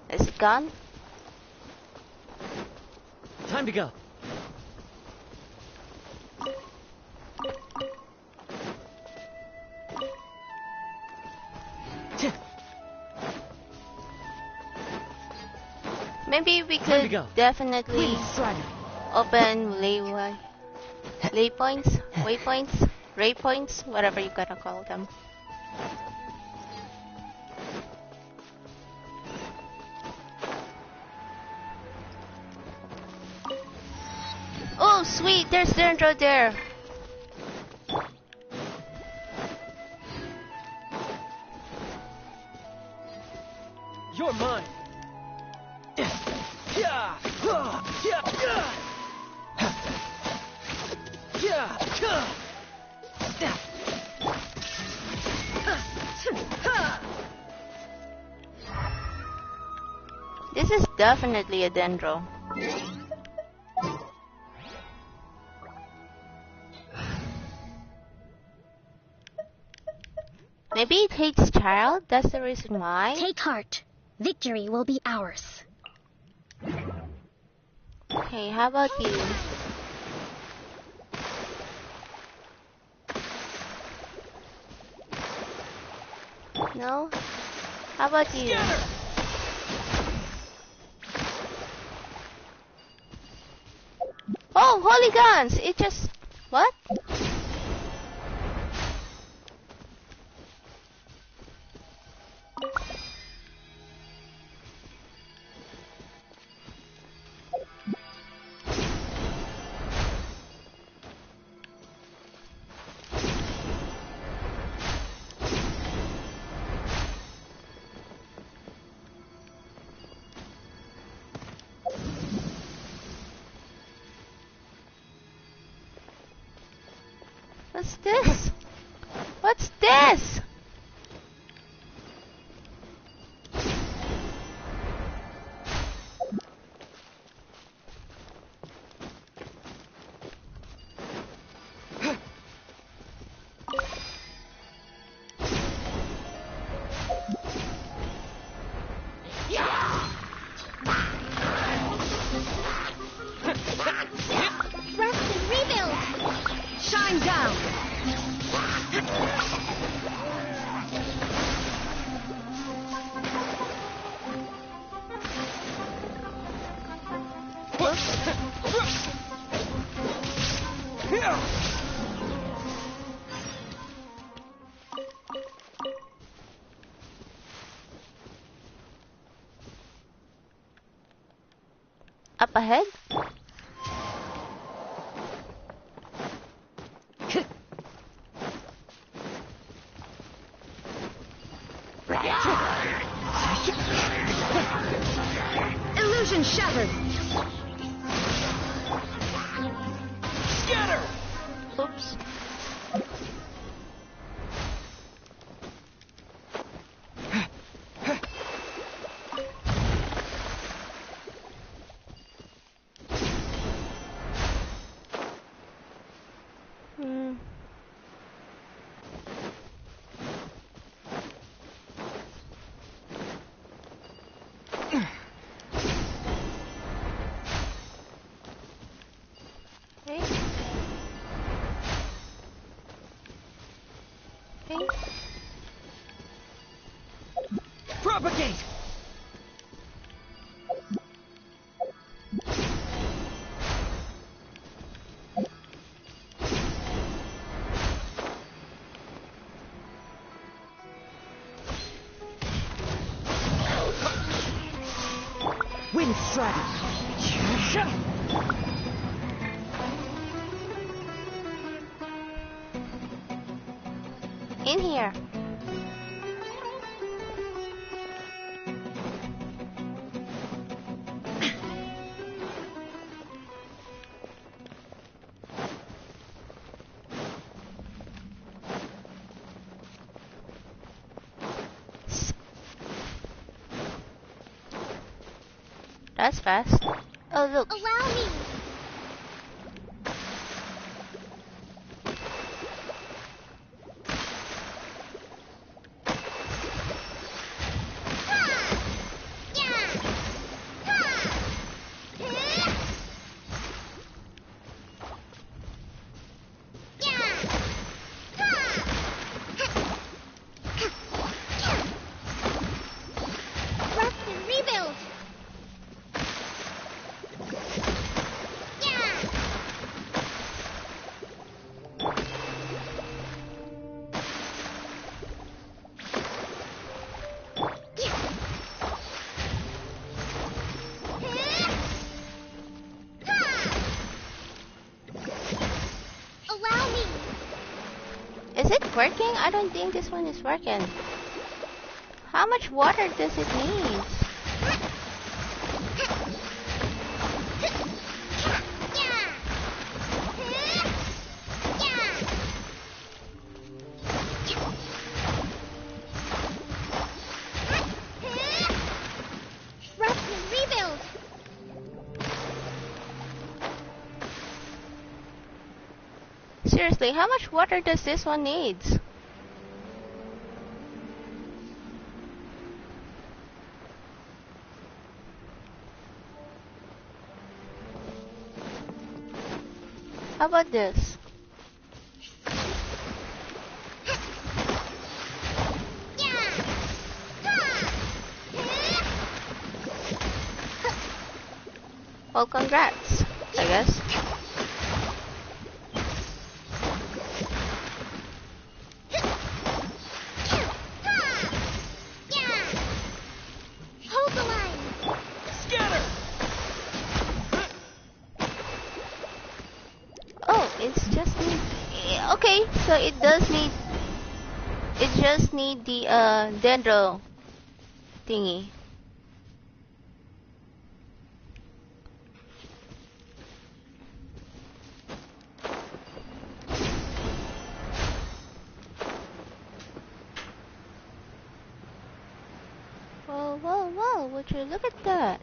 Is it gone? Time to go. Maybe we Time to could go. definitely Strider. open waypoints, ray points, whatever you gotta call them. Oh, sweet! There's Dendro there. You're mine. This is definitely a Dendro. Maybe it hates child? That's the reason why? Take heart. Victory will be ours. Okay, how about you? No? How about you? Oh, holy guns! It just... What? What's this? What's this? Up ahead? Illusion shattered! Scatter! Oops. Hmm. Okay. Okay. Propagate! Wind strike. In here. That's fast. Oh, look. Allow me. Rest and rebuild. Allow me. Is it working? I don't think this one is working. How much water does it need? Rest and rebuild. Seriously, how much water does this one need? How about this? Well, congrats, I guess. Hold the line. Scatter! Oh, it's just need. Okay, so it does need. It just need the dendro thingy. Whoa, whoa, whoa! Would you look at that?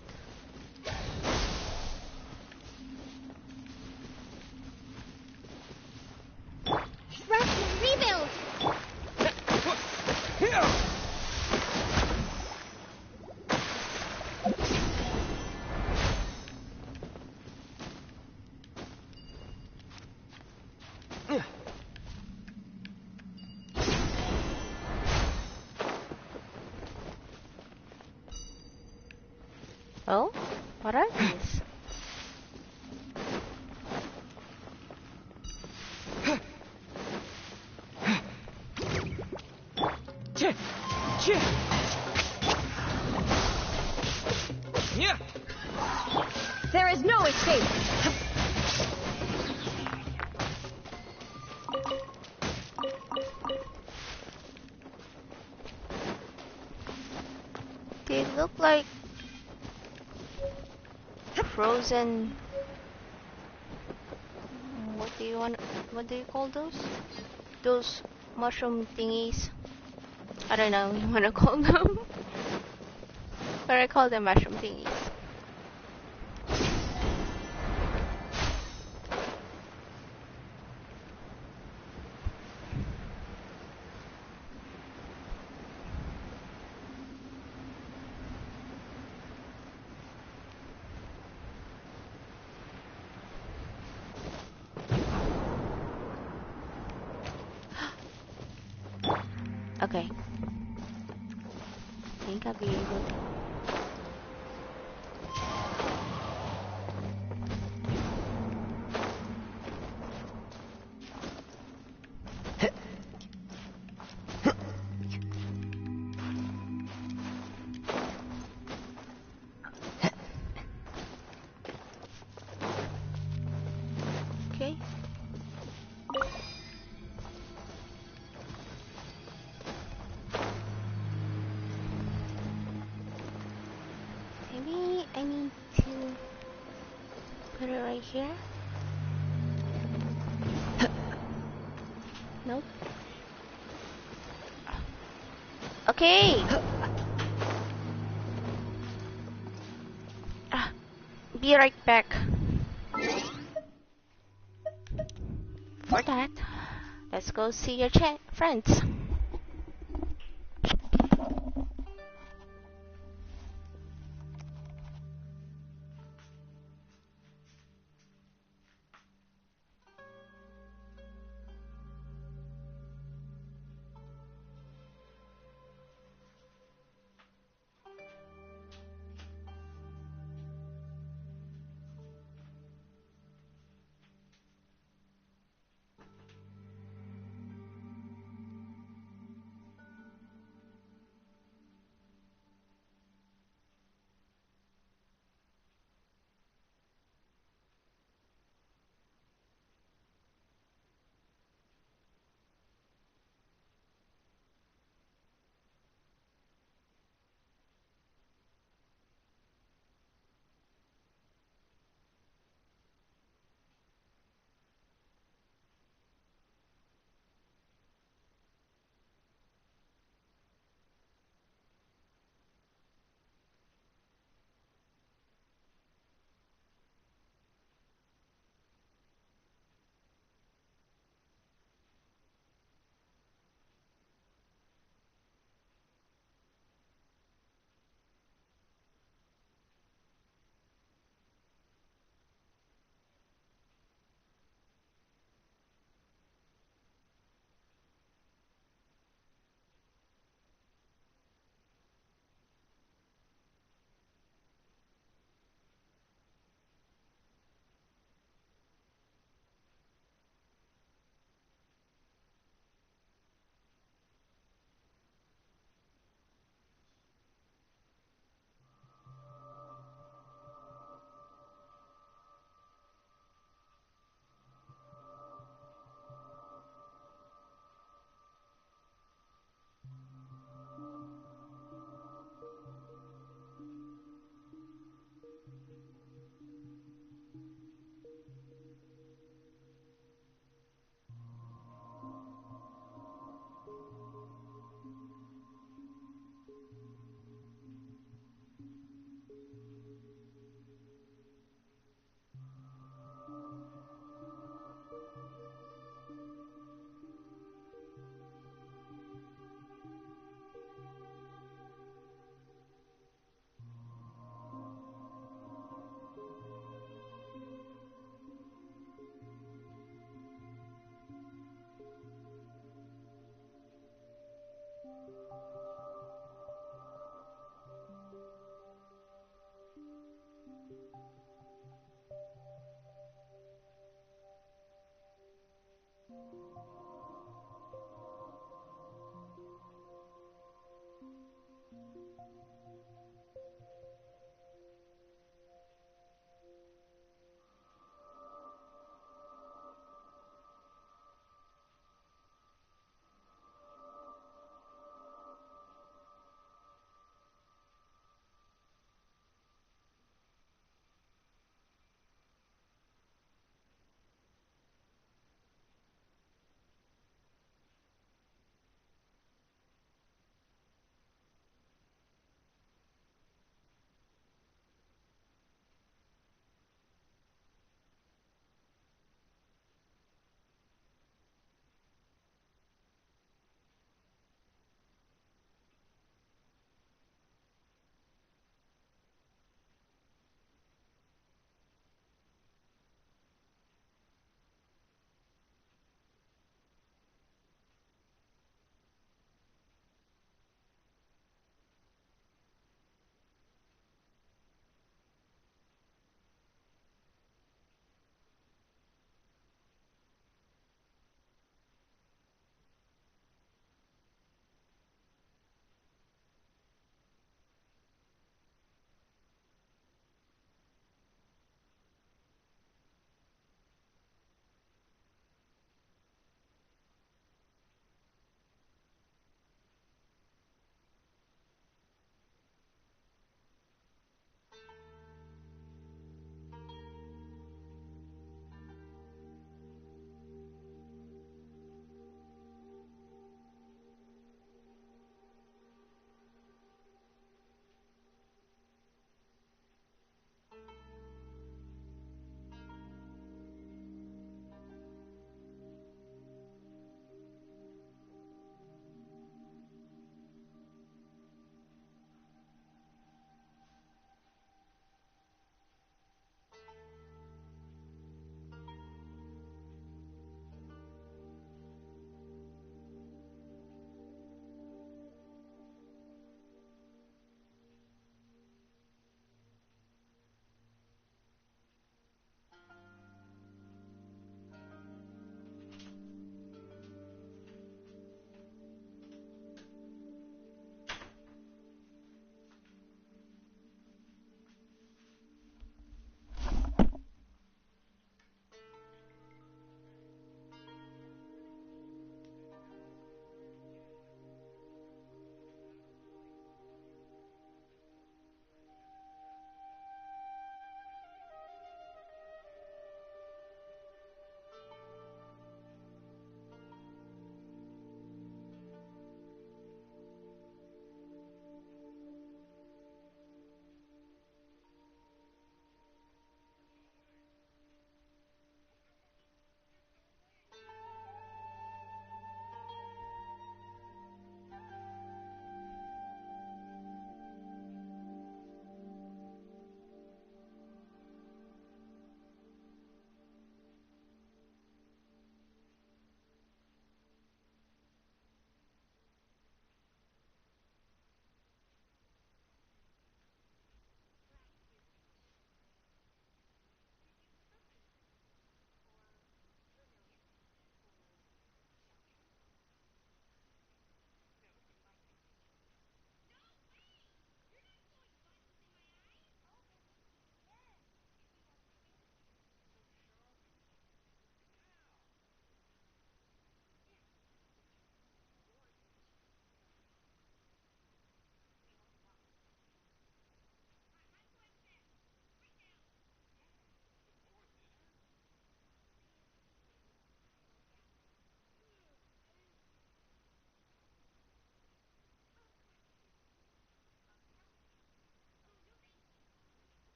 Rest and rebuild. Oh, what are these? There is no escape. They look like frozen. What do you call those? Those mushroom thingies. I don't know what you wanna call them. But I call them mushroom thingies. Okay. I think I'll be able to. Okay. Maybe I need to put it right here. Nope. Okay. Be right back. For that, let's go see your friends.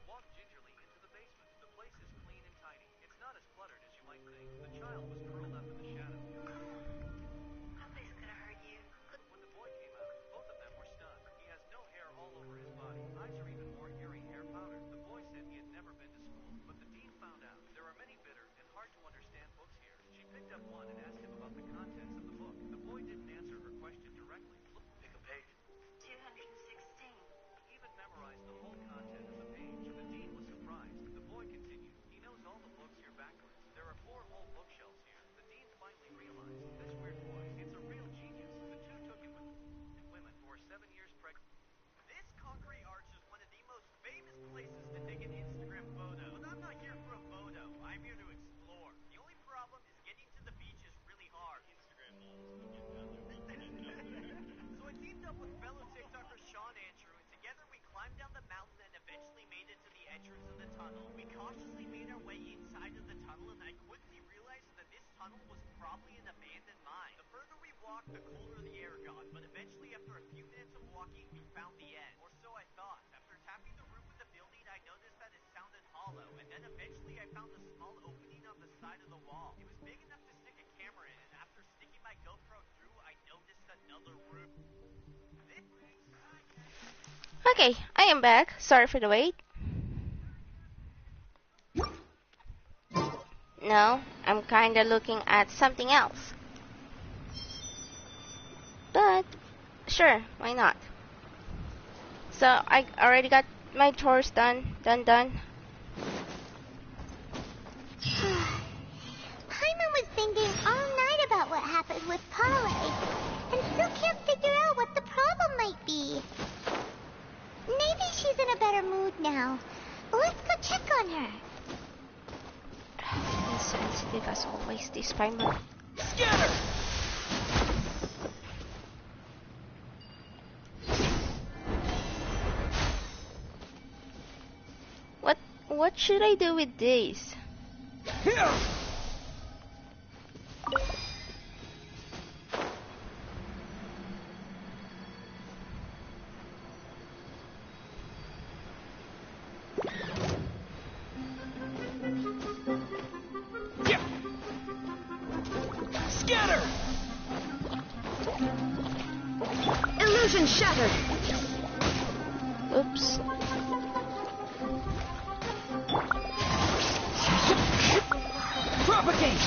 Walk gingerly into the basement. The place is clean and tidy. It's not as cluttered as you might think. The child was curled up in the shadow. Nobody's gonna hurt you. When the boy came out, both of them were stunned. He has no hair all over his body. Eyes are even more hairy hair powder. The boy said he had never been to school, but the dean found out. There are many bitter and hard to understand books here. She picked up one and asked him about the contents of the book. The boy didn't answer her question directly. Pick a page. 216. He even memorized the whole content of the page. The dean was surprised. The boy continued. He knows all the books here backwards. There are 4 whole bookshelves here. The dean finally realized this weird boy, it's a real genius. The two took it with women who are 7 years pregnant. This concrete arch is one of the most famous places to take an Instagram photo. But I'm not here for a photo. I'm here to explore. The only problem is getting to the beach is really hard. Instagram So I teamed up with fellow TikToker Sean Andrew, and together we climbed down the mountain and eventually made it to the entrance of the tunnel. We cautiously made our way inside of the tunnel, and I quickly realized that this tunnel was probably an abandoned mine. The further we walked, the colder the air got, but eventually after a few minutes of walking, we found the end. Or so I thought. After tapping the roof of the building, I noticed that it sounded hollow, and then eventually I found a small opening on the side of the wall. It was big enough to stick a camera in, and after sticking my GoPro through, I noticed another room. Okay, I am back. Sorry for the wait. No, I'm kinda looking at something else. But, sure, why not? So, I already got my chores done. Done. Paimon was thinking all night about what happened with Polly, and still can't figure out what the problem might be. Maybe she's in a better mood now. Let's go check on her. Insensitive as always, this Paimon. Scatter! What should I do with this? Here! Scatter! Illusion shattered! Oops. Propagate!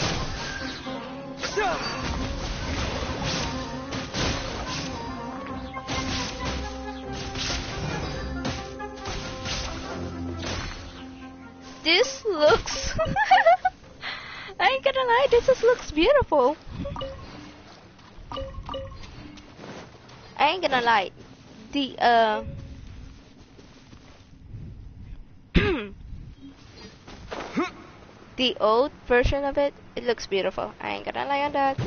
This looks... I ain't gonna lie, this just looks beautiful. I ain't gonna lie. The, the old version of it, it looks beautiful. I ain't gonna lie on that.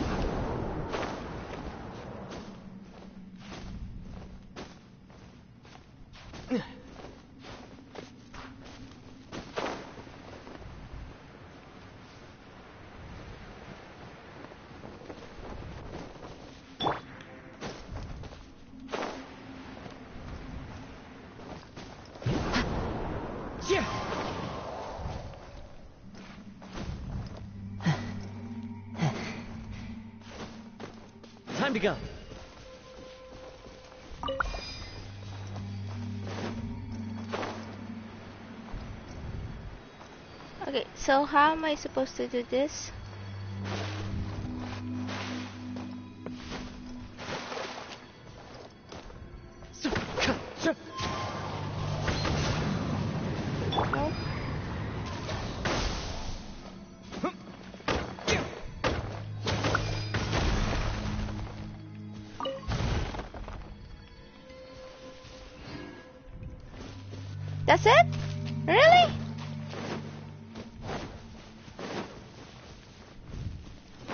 Time to go. Okay, so how am I supposed to do this? No? That's it? Really?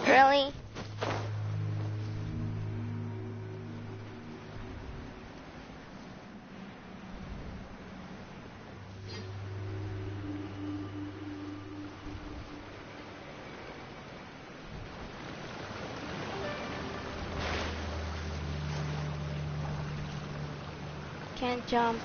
Really? Can't jump.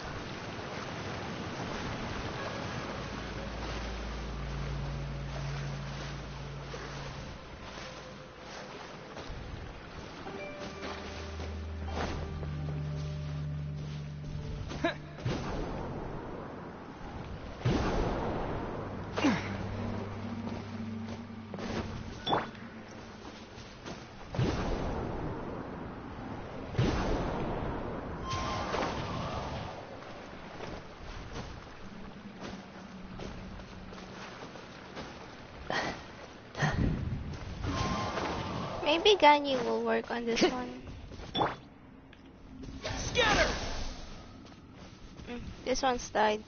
Maybe Ganyu will work on this one. Scatter! This one's died.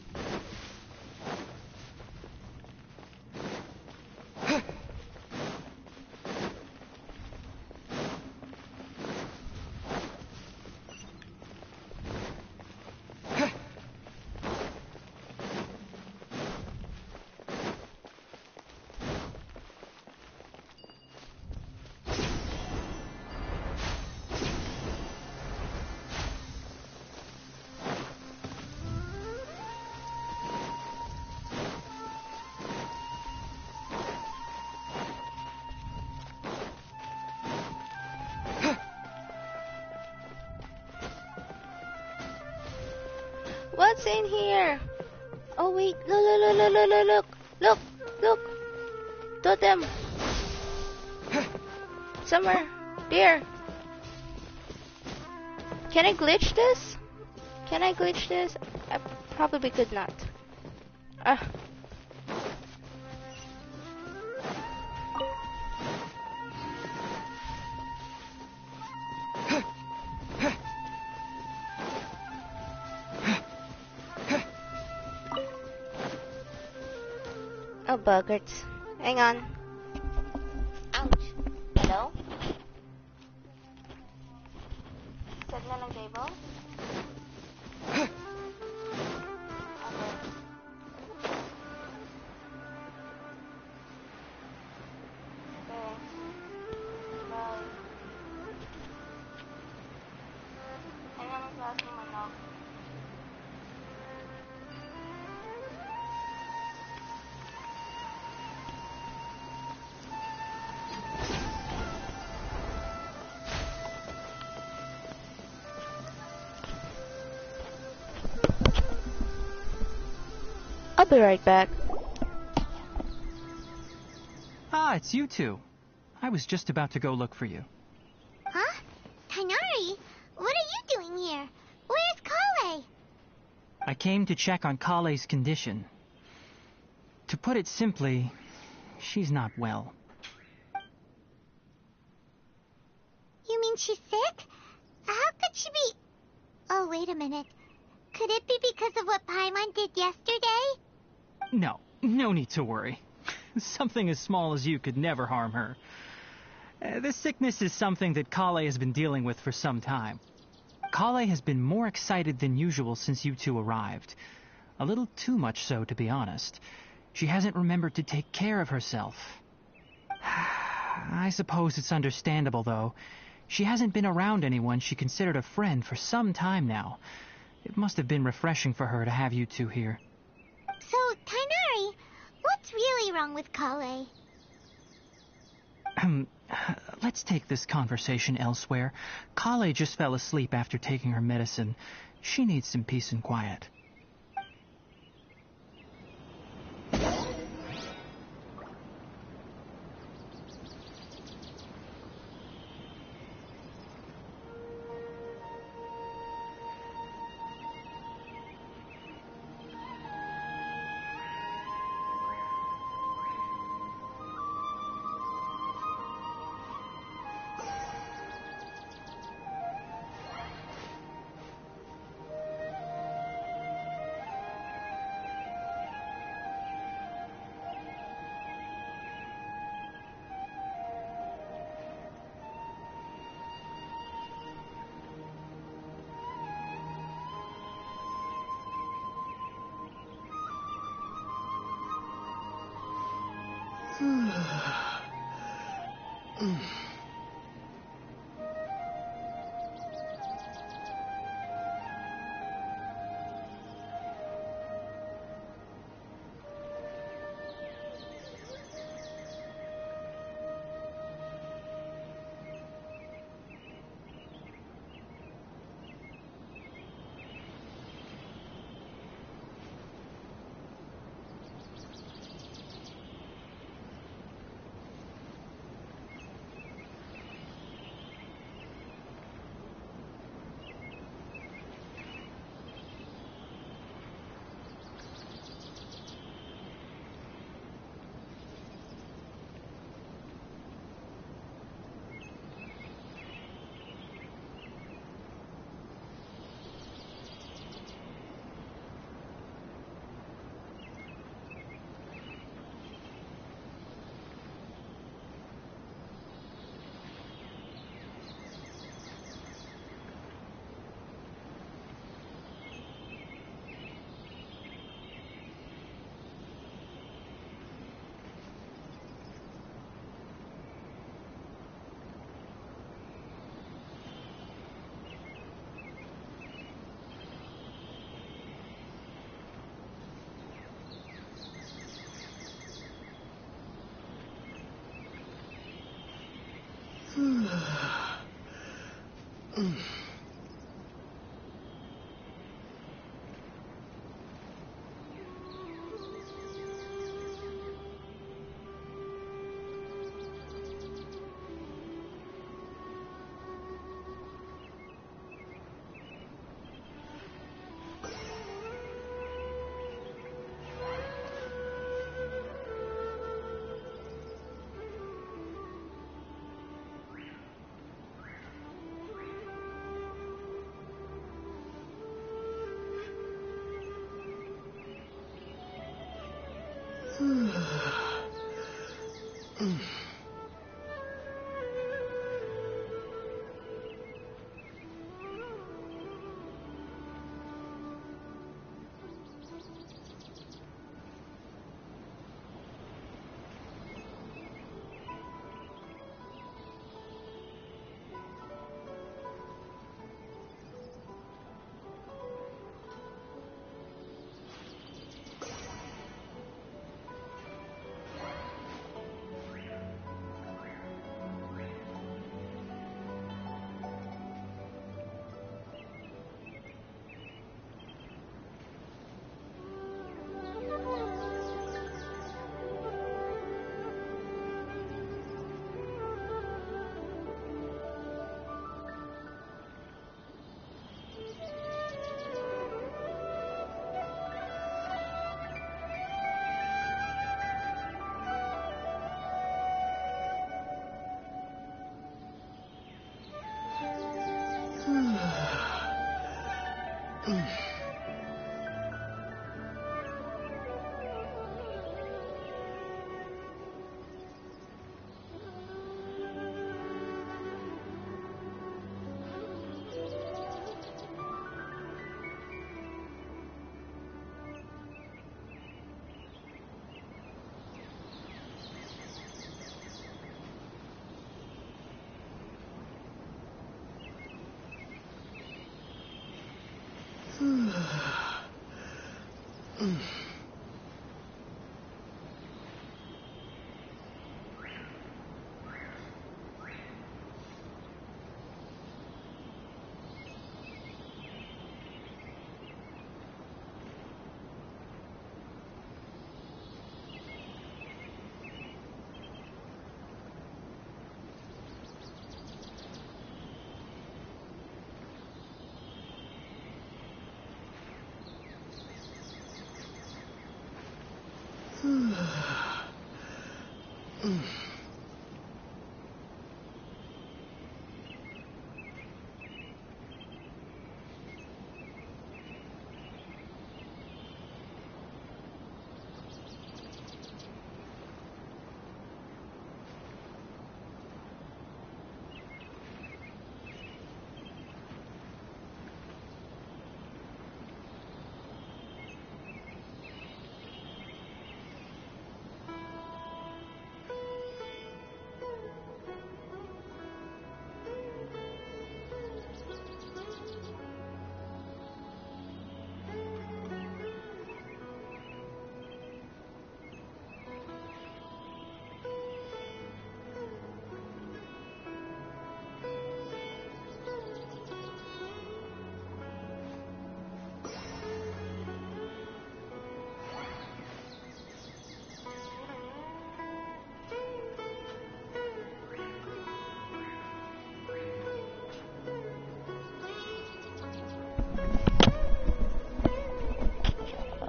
What's in here? Oh wait, look. Totem. Somewhere. There. Can I glitch this? I probably could not. Oh, buggerts. Hang on. Ouch. Hello? Set na ng table? Okay. Bye. Hang on ang klase mo, no? I'll be right back. Ah, it's you two. I was just about to go look for you. Huh? Tainari, what are you doing here? Where's Kale? I came to check on Kale's condition. To put it simply, she's not well. You mean she's sick? How could she be... Oh, wait a minute. Could it be because of what Paimon did yesterday? No need to worry. Something as small as you could never harm her. This sickness is something that Kale has been dealing with for some time. Kale has been more excited than usual since you two arrived. A little too much so, to be honest. She hasn't remembered to take care of herself. I suppose it's understandable, though. She hasn't been around anyone she considered a friend for some time now. It must have been refreshing for her to have you two here. So, Tainari, what's really wrong with Kale? Let's take this conversation elsewhere. Kale just fell asleep after taking her medicine. She needs some peace and quiet.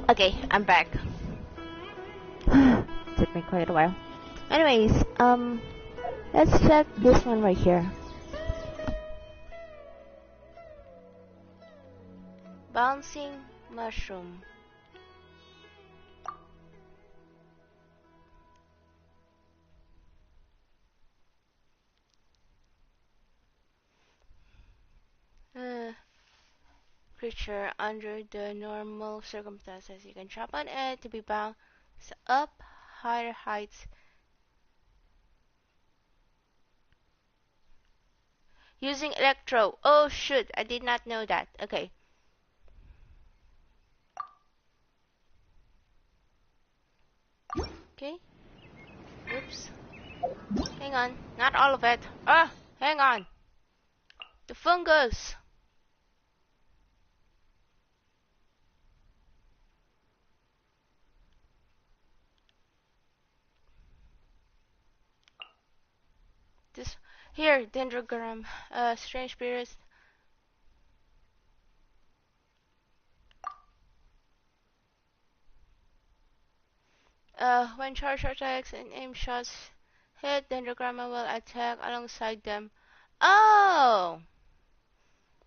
Okay, I'm back. Took me quite a while. Anyways, let's check this one right here. Bouncing mushroom. Creature under the normal circumstances. You can jump on it to be bounced up higher heights using electro. Oh shoot, I did not know that. Okay. Okay. Oops. Hang on. Not all of it. Ah, hang on. The fungus. This here, dendrogram. Strange spirits. When charge attacks and aim shots hit, dendrogramma will attack alongside them. Oh!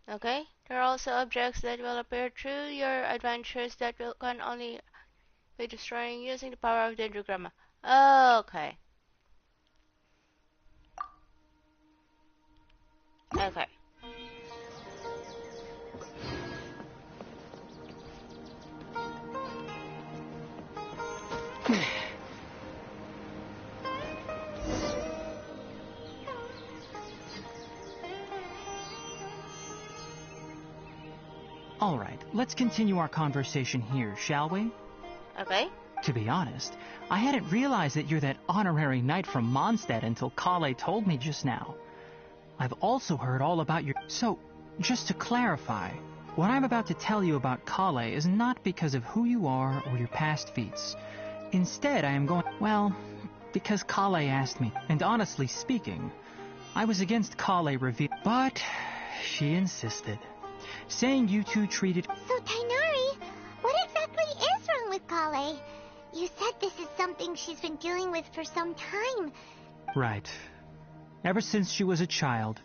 Okay. There are also objects that will appear through your adventures that can only be destroyed using the power of dendrogramma. Okay. All right, let's continue our conversation here, shall we? Okay. To be honest, I hadn't realized that you're that honorary knight from Mondstadt until Kale told me just now. I've also heard all about your... So, just to clarify, what I'm about to tell you about Kale is not because of who you are or your past feats. Instead, I am going... Well, because Kale asked me. And honestly speaking, I was against Kale reveal... But she insisted, saying you two treated... So, Tainari, what exactly is wrong with Kale? You said this is something she's been dealing with for some time. Right. Ever since she was a child,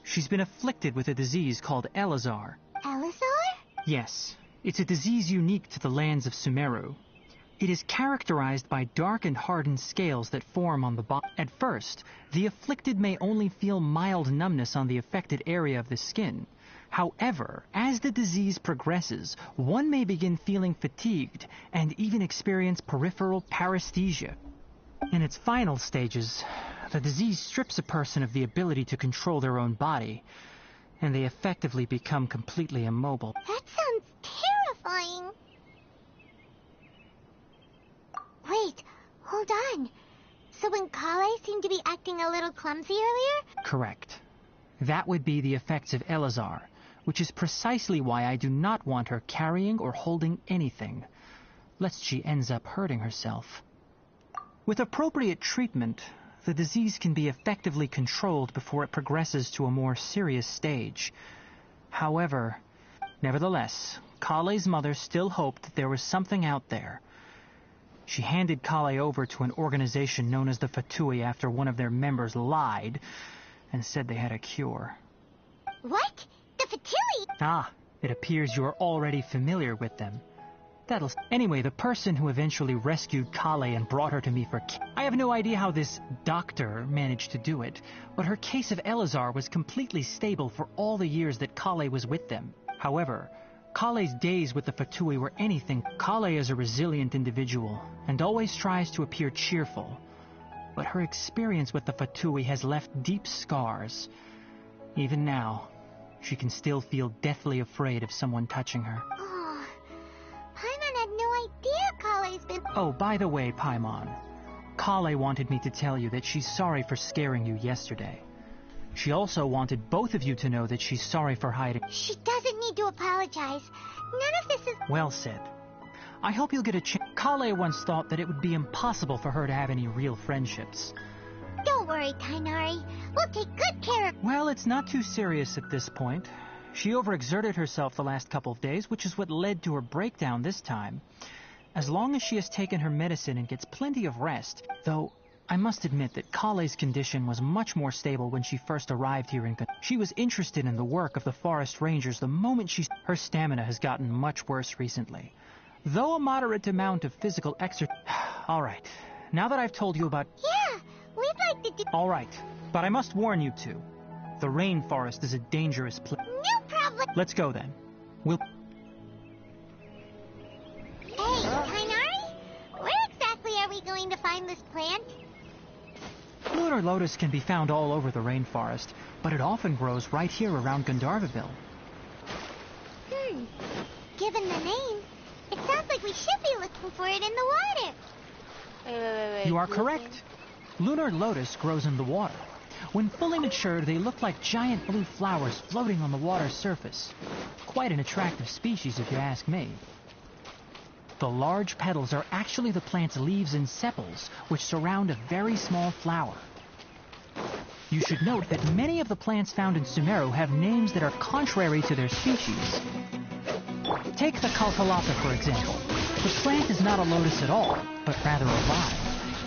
she's been afflicted with a disease called Elazar. Elazar? Yes, it's a disease unique to the lands of Sumeru. It is characterized by dark and hardened scales that form on the body. At first, the afflicted may only feel mild numbness on the affected area of the skin. However, as the disease progresses, one may begin feeling fatigued and even experience peripheral paresthesia. In its final stages, the disease strips a person of the ability to control their own body, and they effectively become completely immobile. That sounds terrifying. Wait, hold on. So when Kale seemed to be acting a little clumsy earlier? Correct. That would be the effects of Elazar, which is precisely why I do not want her carrying or holding anything, lest she ends up hurting herself. With appropriate treatment, the disease can be effectively controlled before it progresses to a more serious stage. However, nevertheless, Kale's mother still hoped that there was something out there. She handed Kale over to an organization known as the Fatui after one of their members lied and said they had a cure. What? The Fatui? Ah, it appears you are already familiar with them. Anyway, the person who eventually rescued Kale and brought her to me for... I have no idea how this doctor managed to do it, but her case of Elazar was completely stable for all the years that Kale was with them. However, Kale's days with the Fatui were anything. Kale is a resilient individual and always tries to appear cheerful, but her experience with the Fatui has left deep scars. Even now, she can still feel deathly afraid of someone touching her. Oh, Paimon had no idea Kale's been... Oh, by the way, Paimon, Kale wanted me to tell you that she's sorry for scaring you yesterday. She also wanted both of you to know that she's sorry for hiding. She doesn't need to apologize. None of this is... Well said. I hope you'll get a chance. Kale once thought that it would be impossible for her to have any real friendships. Don't worry, Tainari. We'll take good care of... Well, it's not too serious at this point. She overexerted herself the last couple of days, which is what led to her breakdown this time. As long as she has taken her medicine and gets plenty of rest, though I must admit that Kale's condition was much more stable when she first arrived here in... She was interested in the work of the forest rangers the moment she... Her stamina has gotten much worse recently, though a moderate amount of physical exercise... All right, now that I've told you about... Yeah, we'd like to do... All right, but I must warn you two. The rainforest is a dangerous place. No problem. Let's go then. We'll... Hey, Tainari? Where exactly are we going to find this plant? Lunar lotus can be found all over the rainforest, but it often grows right here around Gandharvaville. Given the name, it sounds like we should be looking for it in the water. Wait. You are correct. Lunar lotus grows in the water. When fully matured, they look like giant blue flowers floating on the water's surface. Quite an attractive species, if you ask me. The large petals are actually the plant's leaves and sepals, which surround a very small flower. You should note that many of the plants found in Sumeru have names that are contrary to their species. Take the Kalkalata, for example. The plant is not a lotus at all, but rather a vine.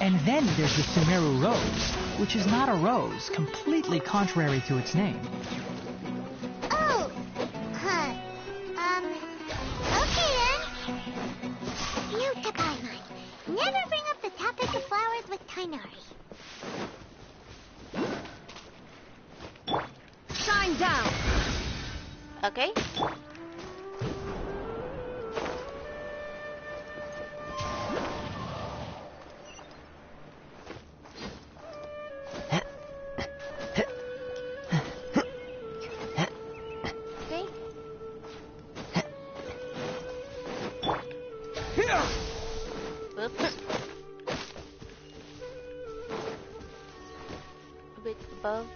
And then there's the Sumeru rose, which is not a rose, completely contrary to its name. Oh, huh. Okay then. Note to Paimon. Never bring up the topic of flowers with Tainari. Shine down! Okay. Okay. bit above.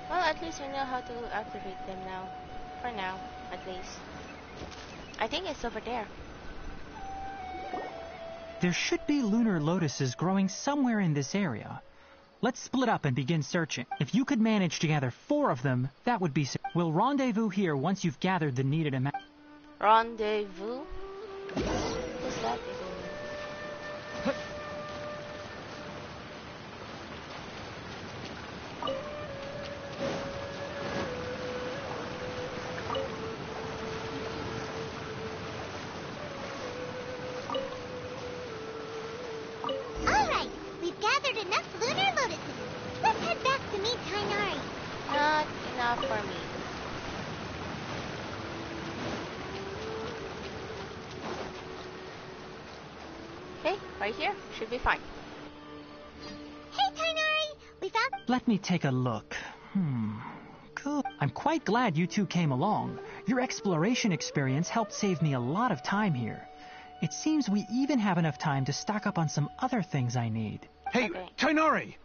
Well, at least we know how to activate them now. For now, at least. I think it's over there. There should be lunar lotuses growing somewhere in this area. Let's split up and begin searching. If you could manage to gather 4 of them, that would be... We'll rendezvous here once you've gathered the needed amount. Rendezvous? What's that even mean? Alright, we've gathered enough lunar lotuses. Let's head back to meet Tainari. Not enough for me. Okay, right here. Should be fine. Hey, Tainari! We found... Let me take a look. Good. I'm quite glad you two came along. Your exploration experience helped save me a lot of time here. It seems we even have enough time to stock up on some other things I need. Hey, Okay. Tainari!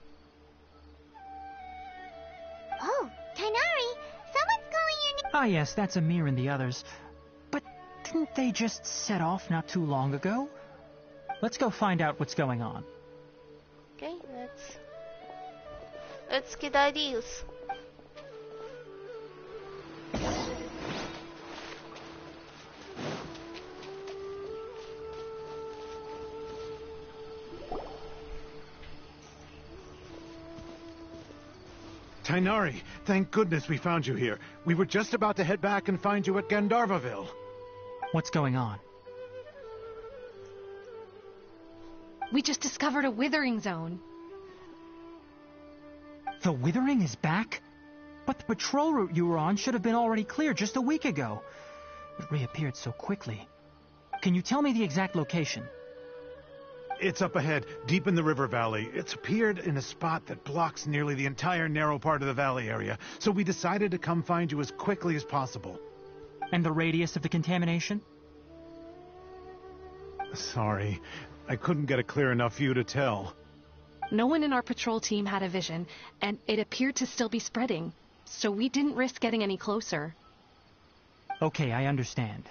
Oh, Tainari! Someone's calling your name. Ah yes, that's Amir and the others. But didn't they just set off not too long ago? Let's go find out what's going on. Okay, let's get ideas. Tainari, thank goodness we found you here. We were just about to head back and find you at Gandharvaville. What's going on? We just discovered a withering zone. The Withering is back? But the patrol route you were on should have been already clear just a week ago. It reappeared so quickly. Can you tell me the exact location? It's up ahead, deep in the river valley. It's appeared in a spot that blocks nearly the entire narrow part of the valley area, so we decided to come find you as quickly as possible. And the radius of the contamination? Sorry, I couldn't get a clear enough view to tell. No one in our patrol team had a vision, and it appeared to still be spreading, so we didn't risk getting any closer. Okay, I understand.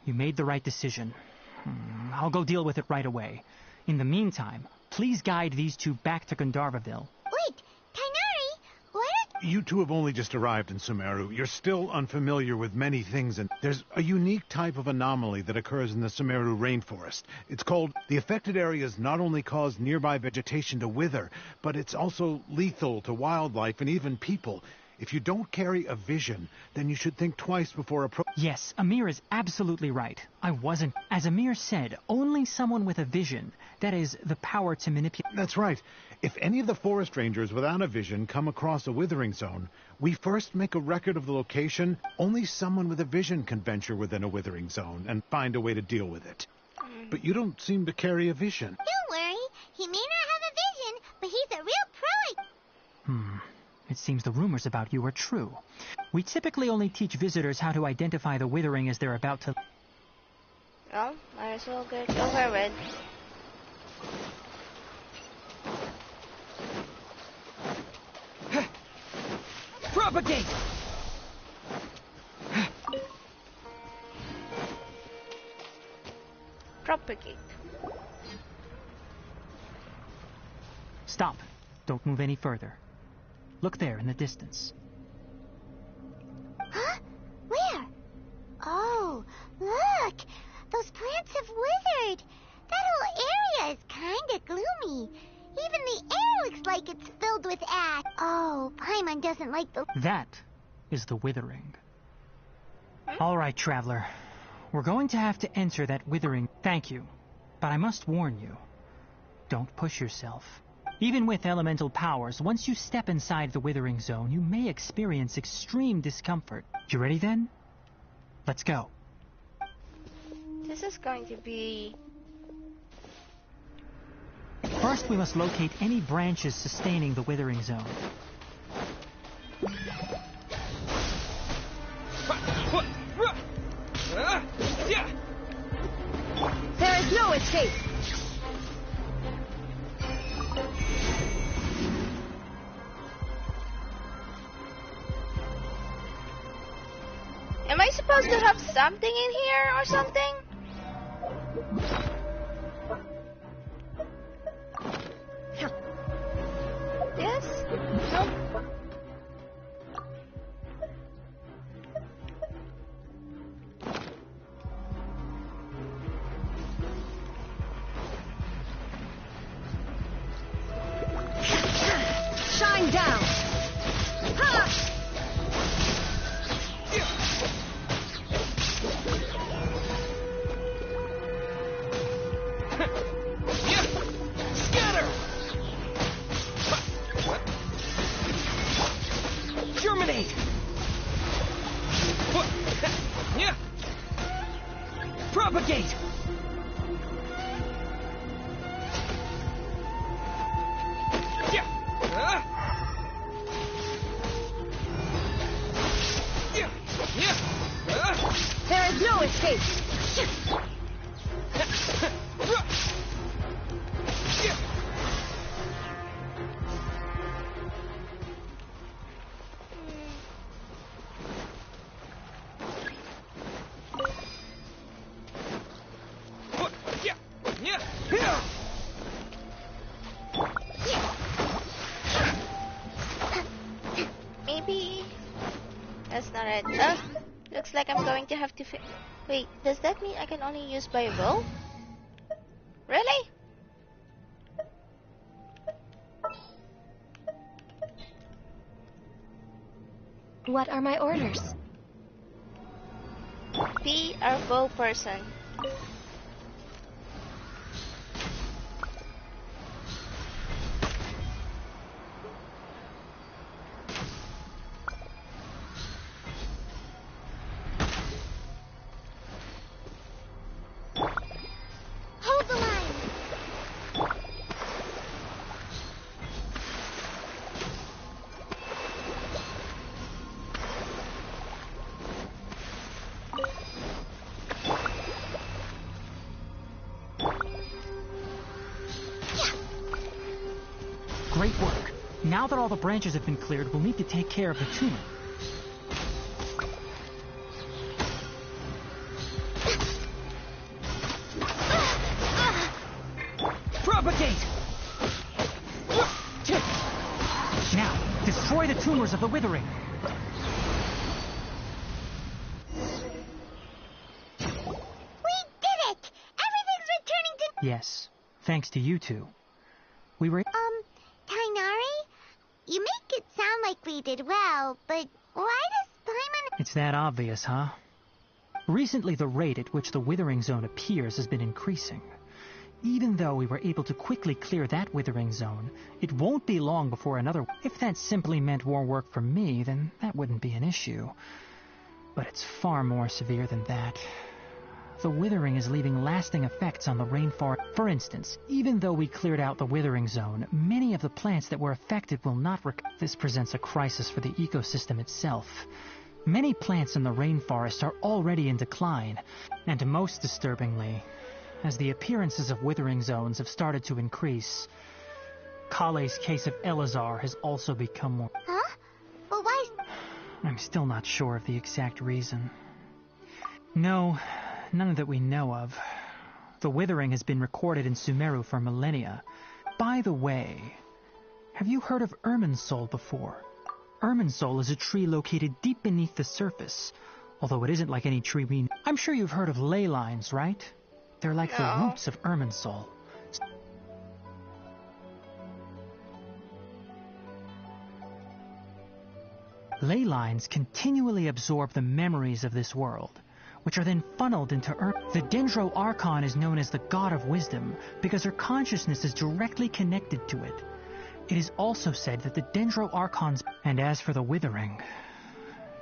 You made the right decision. I'll go deal with it right away. In the meantime, please guide these two back to Gandharvaville. Wait, Tainari! What? You two have only just arrived in Sumeru. You're still unfamiliar with many things, and there's a unique type of anomaly that occurs in the Sumeru rainforest. It's called... The affected areas not only cause nearby vegetation to wither, but it's also lethal to wildlife and even people. If you don't carry a vision, then you should think twice before approaching... Yes, Amir is absolutely right. I wasn't... As Amir said, only someone with a vision, that is, the power to manipulate... That's right. If any of the forest rangers without a vision come across a withering zone, we first make a record of the location. Only someone with a vision can venture within a withering zone and find a way to deal with it. But you don't seem to carry a vision. Don't worry. He may not have a vision, but he's a real pro. It seems the rumors about you are true. We typically only teach visitors how to identify the withering as they're about to... Well, might as well go for it. Propagate! Propagate. Stop. Don't move any further. Look there in the distance. Huh? Where? Oh, look! Those plants have withered! That whole area is kinda gloomy. Even the air looks like it's filled with ash. Oh, Paimon doesn't like the... That is the withering. All right, traveler. We're going to have to enter that withering... Thank you. But I must warn you. Don't push yourself. Even with elemental powers, once you step inside the withering zone, you may experience extreme discomfort. You ready then? Let's go. This is going to be First, we must locate any branches sustaining the withering zone. There is no escape! Am I supposed to have something in here or something? Yes? Nope. Shine down! Ha! Scatter! Germinate! Propagate! There is no escape! Maybe that's not it. Looks like I'm going to have to wait, does that mean I can only use by roll? Really? What are my orders? Be our bow person. Hold the line! Great work. Now that all the branches have been cleared, we'll need to take care of the tumor. Propagate! Now, destroy the tumors of the withering. We did it! Everything's returning to... Yes, thanks to you two. We were... Tainari? You make it sound like we did well, but why does Paimon... It's that obvious, huh? Recently, the rate at which the withering zone appears has been increasing. Even though we were able to quickly clear that withering zone, it won't be long before another... If that simply meant more work for me, then that wouldn't be an issue. But it's far more severe than that. The withering is leaving lasting effects on the rainforest. For instance, even though we cleared out the withering zone, many of the plants that were affected will not This presents a crisis for the ecosystem itself. Many plants in the rainforest are already in decline, and most disturbingly, as the appearances of withering zones have started to increase, Kale's case of Elazar has also become more... Huh? But why... I'm still not sure of the exact reason. No, none that we know of. The withering has been recorded in Sumeru for millennia. By the way, have you heard of Irminsul before? Irminsul is a tree located deep beneath the surface, although it isn't like any tree we know. I'm sure you've heard of ley lines, right? They're like the roots of Irminsul. Ley lines continually absorb the memories of this world, which are then funneled into The Dendro Archon is known as the God of Wisdom because her consciousness is directly connected to it. It is also said that the Dendro Archon's... And as for the withering,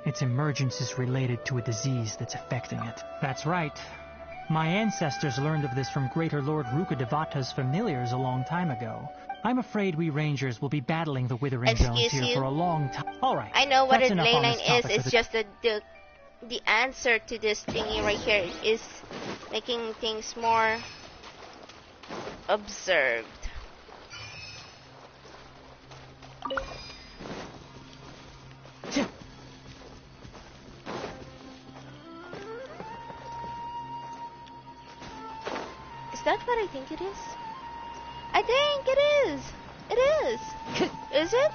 its emergence is related to a disease that's affecting it. That's right. My ancestors learned of this from Greater Lord Rukadevata's familiars a long time ago. I'm afraid we rangers will be battling the Withering Zones Excuse here you? for a long time. All right. I know what a that's enough ley on line this is. topic for It's just that the answer to this thingy right here is making things more observed. Is that what I think it is? I think it is. It is. Is it?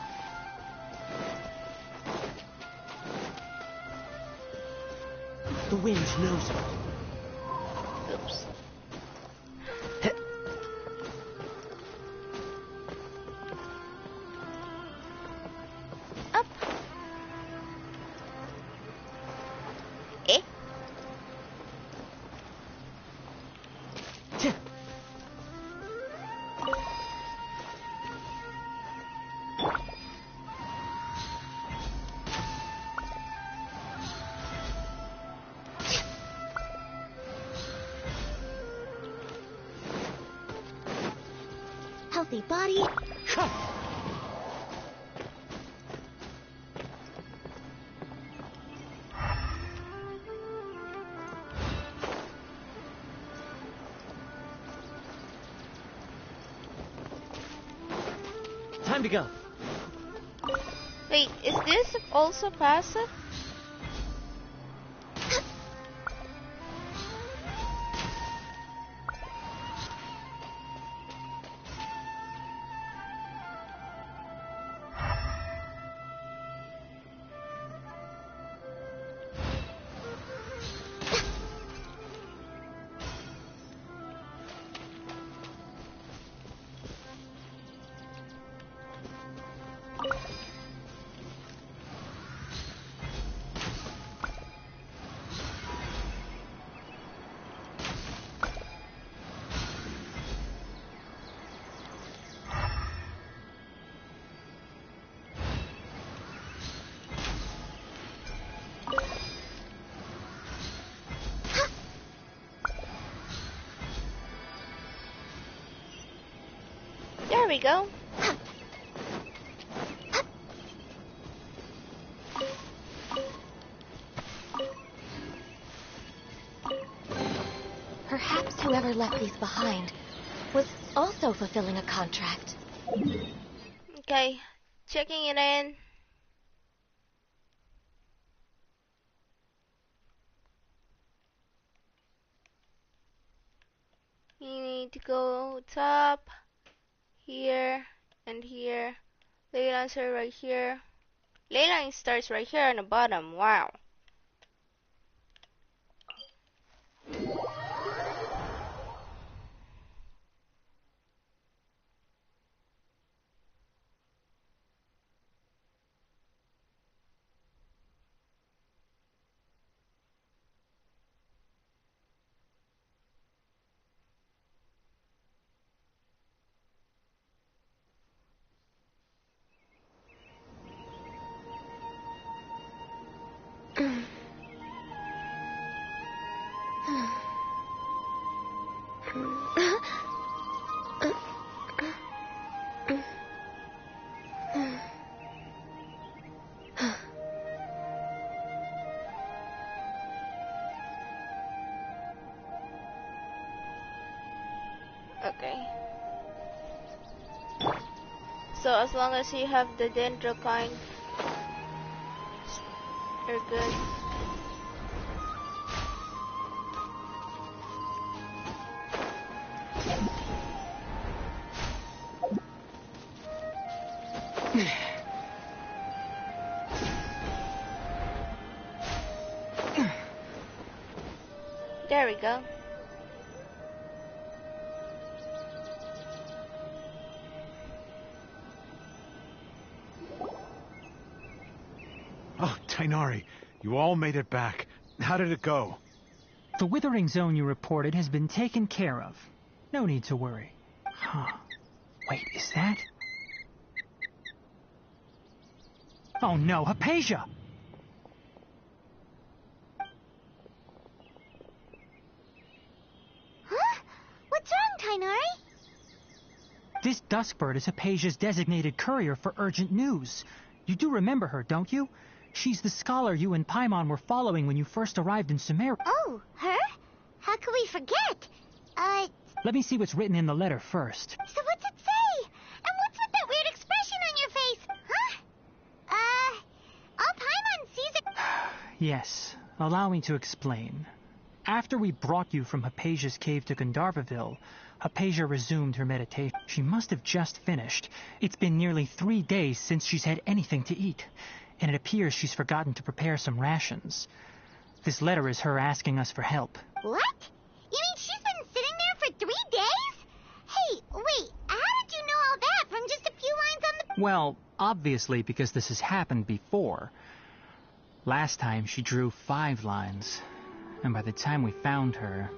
The wind knows it. Oops. Up. Eh? Healthy body. Time to go. Wait, is this also passive? There we go. Perhaps whoever left these behind was also fulfilling a contract. Okay, checking it in. You need to go top, here, and here. Ley lines are right here. Ley line starts right here on the bottom. Wow. Okay. So as long as you have the dendrokind, you're good. There we go. Oh, Tainari, you all made it back. How did it go? The Withering Zone you reported has been taken care of. No need to worry. Huh. Wait, is that? Oh no, Hypatia! Kainari? This Duskbird is Hypatia's designated courier for urgent news. You do remember her, don't you? She's the scholar you and Paimon were following when you first arrived in Sumeru. Oh, her? How could we forget? Let me see what's written in the letter first. So what's it say? And what's with that weird expression on your face? Huh? All Paimon sees it. Yes, allow me to explain. After we brought you from Hypatia's cave to Gandharvaville, Hypatia resumed her meditation. She must have just finished. It's been nearly 3 days since she's had anything to eat, and it appears she's forgotten to prepare some rations. This letter is her asking us for help. What? You mean she's been sitting there for 3 days? Hey, wait, how did you know all that from just a few lines on the... Well, obviously because this has happened before. Last time she drew 5 lines, and by the time we found her...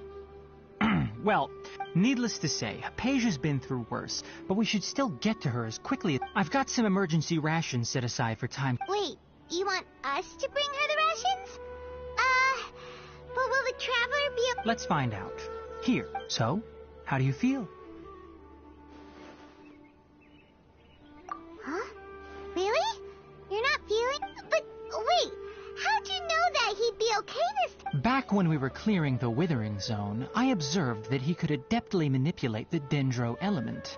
Well, needless to say, Hypatia's been through worse, but we should still get to her as quickly as... I've got some emergency rations set aside for time... Wait, you want us to bring her the rations? But will the traveler be able... Let's find out. Here. So, how do you feel? Huh? Really? You're not feeling... But wait, how'd you know that he'd be okay this time? Back when we were clearing the Withering Zone, I observed that he could adeptly manipulate the Dendro element.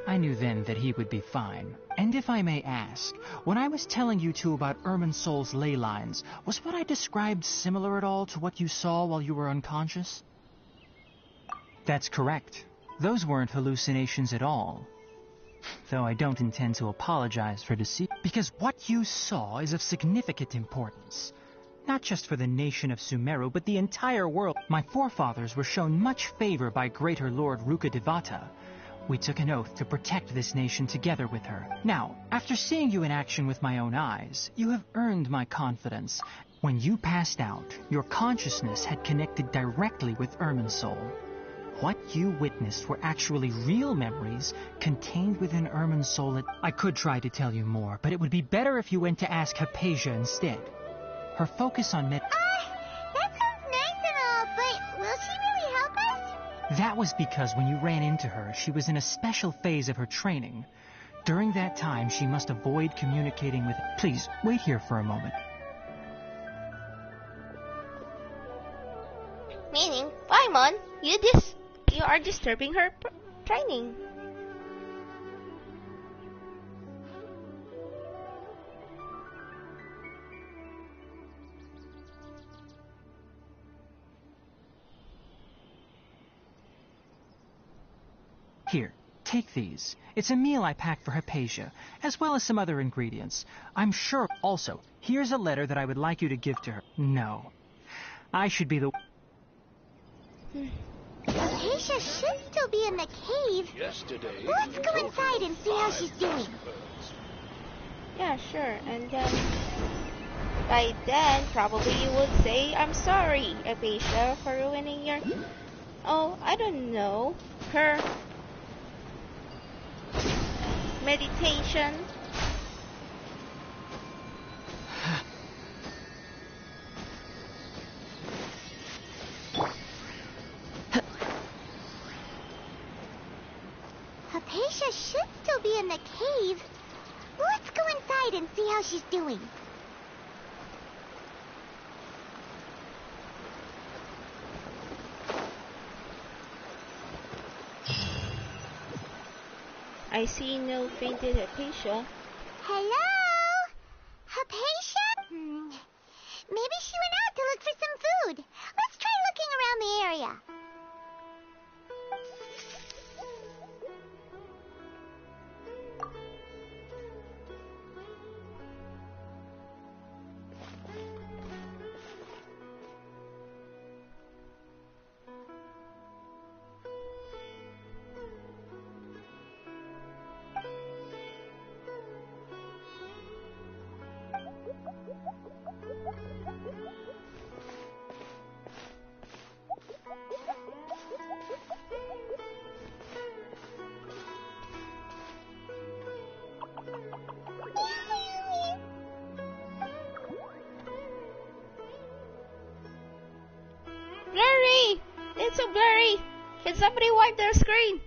I knew then that he would be fine. And if I may ask, when I was telling you two about Irminsol's ley lines, was what I described similar at all to what you saw while you were unconscious? That's correct. Those weren't hallucinations at all. Though I don't intend to apologize for deceit, because what you saw is of significant importance. Not just for the nation of Sumeru, but the entire world. My forefathers were shown much favor by Greater Lord Rukkhadevata. We took an oath to protect this nation together with her. Now, after seeing you in action with my own eyes, you have earned my confidence. When you passed out, your consciousness had connected directly with Irminsol. What you witnessed were actually real memories contained within Irminsol. I could try to tell you more, but it would be better if you went to ask Hypatia instead. Her focus on that sounds nice and all, but will she really help us? That was because when you ran into her, she was in a special phase of her training. During that time, she must avoid communicating with... Please, wait here for a moment. Meaning, Paimon, you are disturbing her training. Here, take these. It's a meal I packed for Hypatia, as well as some other ingredients. I'm sure... Also, here's a letter that I would like you to give to her. No. I should be the... Hypatia should still be in the cave. Yesterday, let's go inside and see how she's doing. Yeah, sure. And then... by then, probably you would say, I'm sorry, Hypatia, for ruining your... Oh, I don't know. Her... meditation. Hypatia should still be in the cave. Let's go inside and see how she's doing. I see no fainted Hypatia. Hello? Hypatia? Maybe she went out to look for some food. Let's try looking around the area. Blurry! It's so blurry! Can somebody wipe their screen?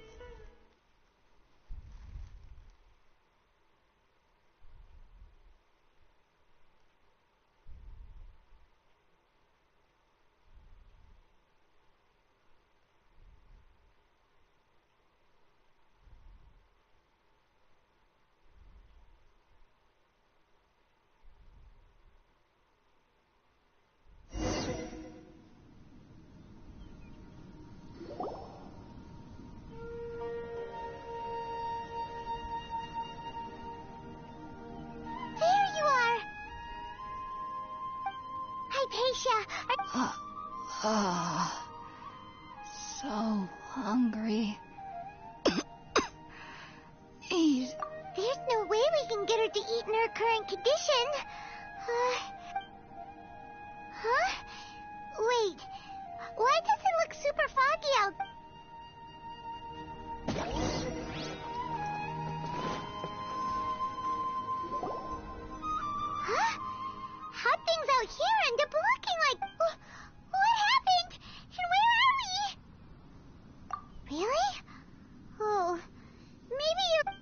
There you are. Hypatia. So hungry. Eat. There's no way we can get her to eat in her current condition. Huh? Wait. Why does it look super foggy out? Huh? How'd things out here end up looking like? What happened? And where are we? Really? Oh, maybe you're...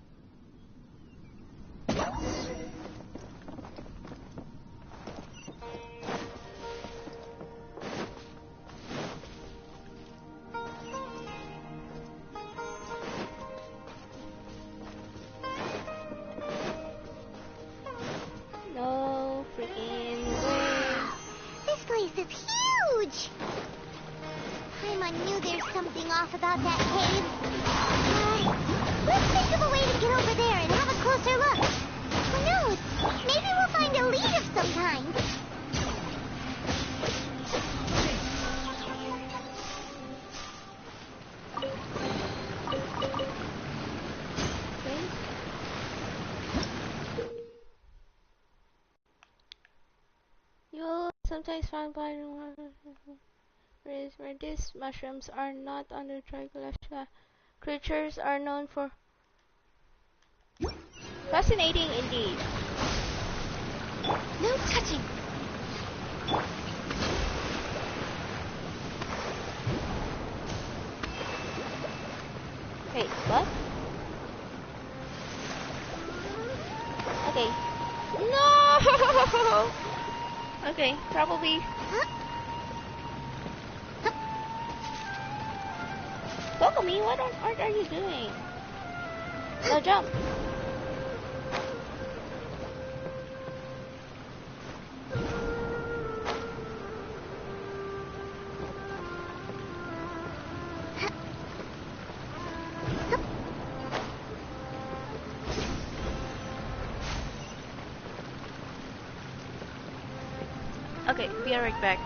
No freaking way. This place is huge! Paimon knew there's something off about that cave. Let's think of a way to get over there and have a closer look. Who knows? Maybe we'll find a lead of some kind. You'll sometimes find blind where these mushrooms are not under tricolor. Creatures are known for fascinating indeed. No touching. Wait, what? Okay. No! Okay, probably. Kokomi, what on earth are you doing? No, jump. Okay, be right back.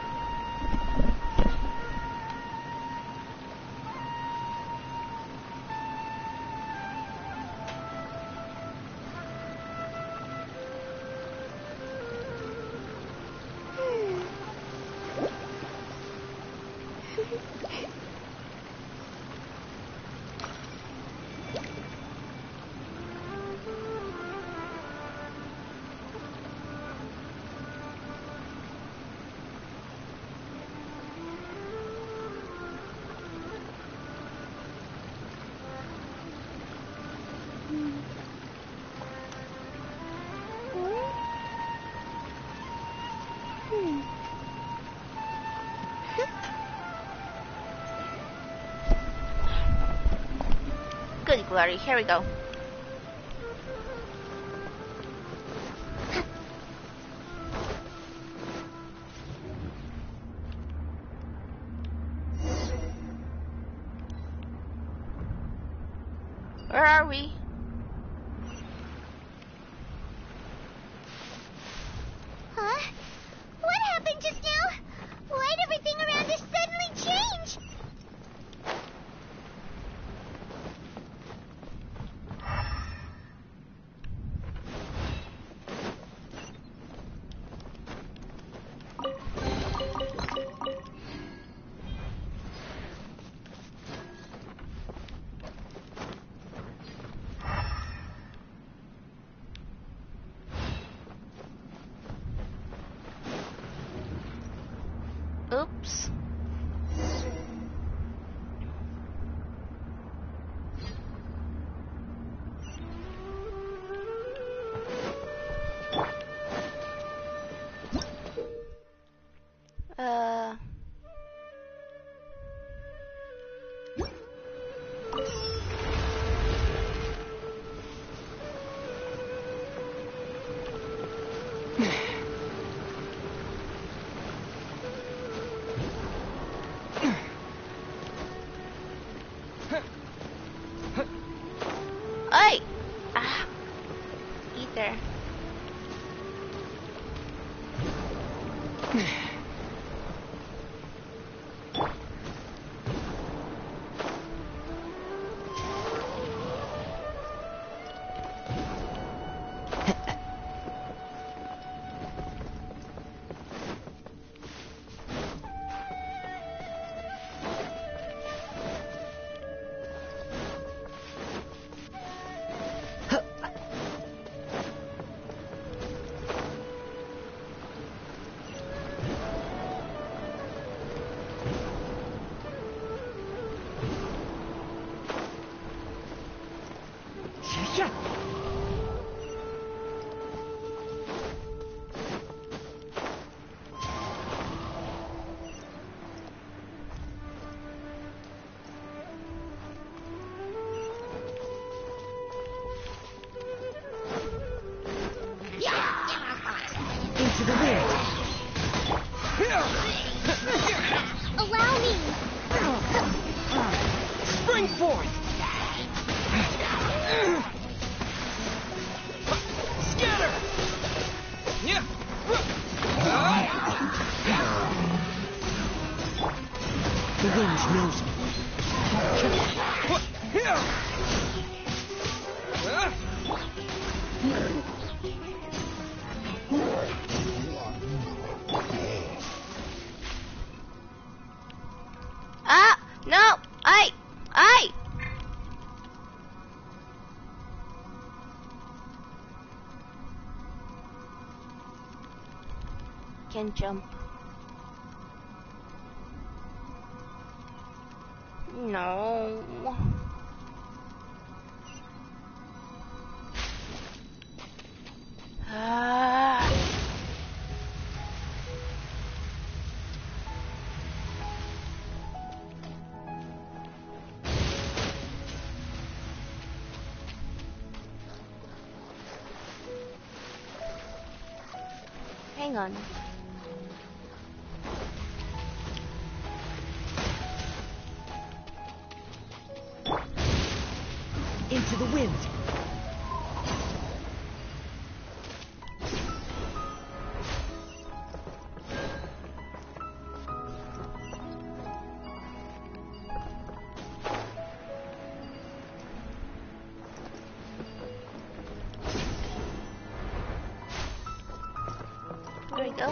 Good glory, here we go. Where are we? Huh? What happened just now? Why'd everything around us suddenly change? Oops. Ay! Ah! Eater. Into the wind. Allow me! Spring forth! Scatter! The wind knows me. Ah! No! Ay! Ay! Can jump. No. Ah. Hang on. Into the wind. There we go.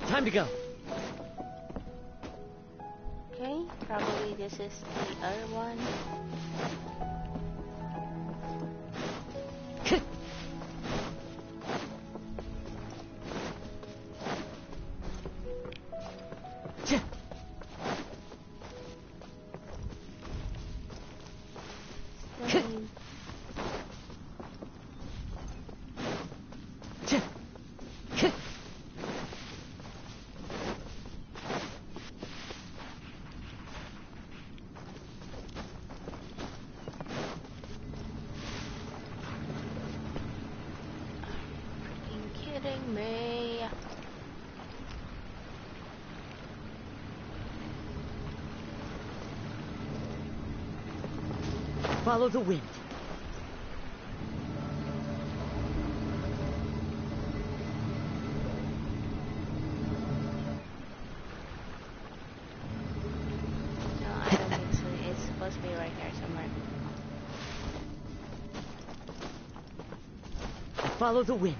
Time to go. Okay, probably this is the other one. Kidding me. Follow the wind. No, I don't think so. It's supposed to be right here somewhere. Follow the wind.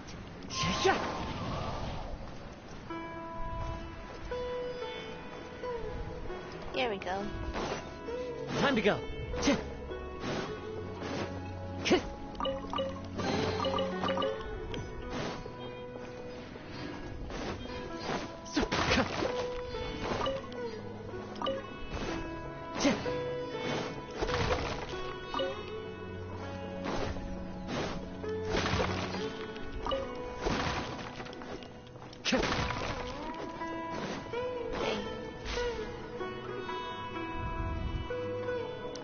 Here we go. Time to go.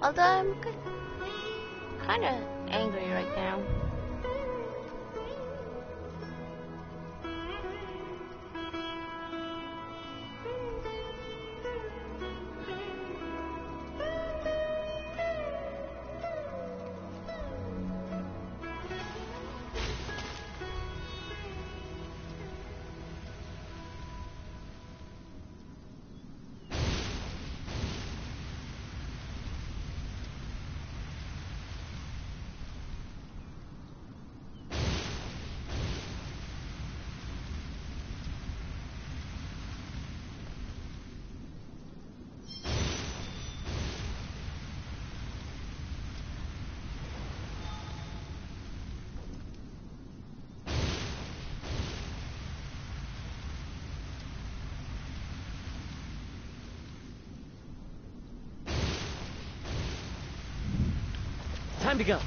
Although I'm kind of angry right now. Time to go.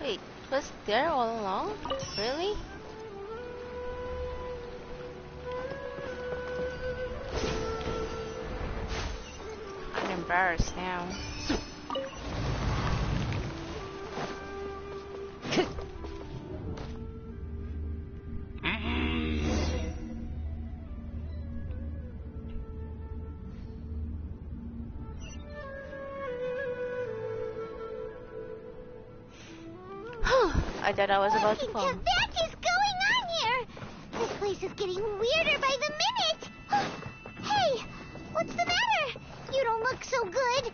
Wait, was there all along? Really? I'm embarrassed now. I thought I was about to What fall. in Tibet is going on here? This place is getting weirder by the minute. Hey, what's the matter? You don't look so good.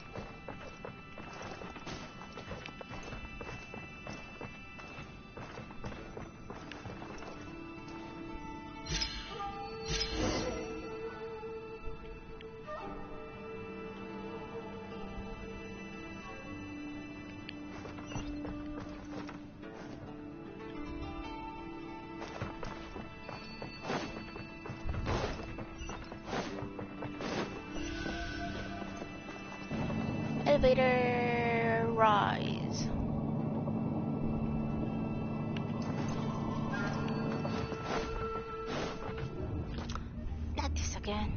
Elevator rise. Not this again.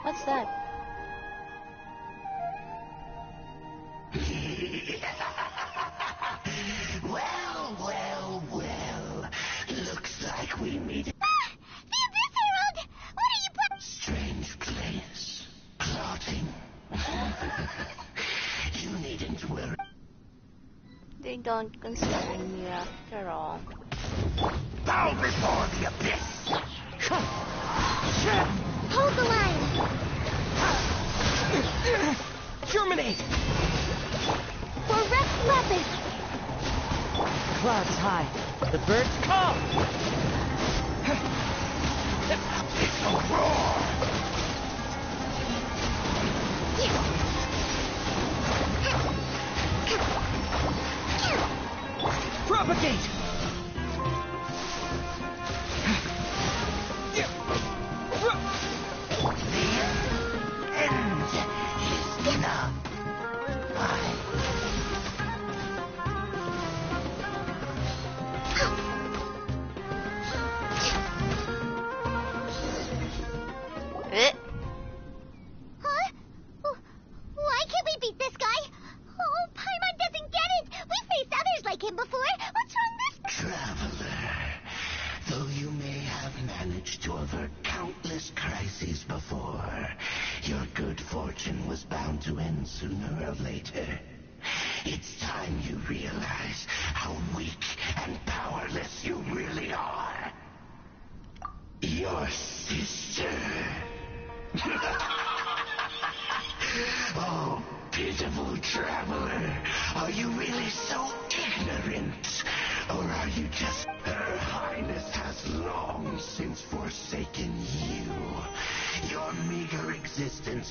What's that? Well. Looks like we meet. The Abyss Herald! What are you Strange place. Clotting. You needn't worry. They don't consider me after all. Bow before the abyss. Hold the line. Germinate! For Rex Lapis. Clouds high. The birds call! It's a roar. Propagate! End is now. Huh? Why can't we beat this guy? Oh, Paimon doesn't get it. We faced others like him before. What's wrong this Traveler, though you may have managed to avert countless crises before, your good fortune was bound to end sooner or later. It's time you realize how weak and powerless you really are. Your sister. Oh, pitiful traveler.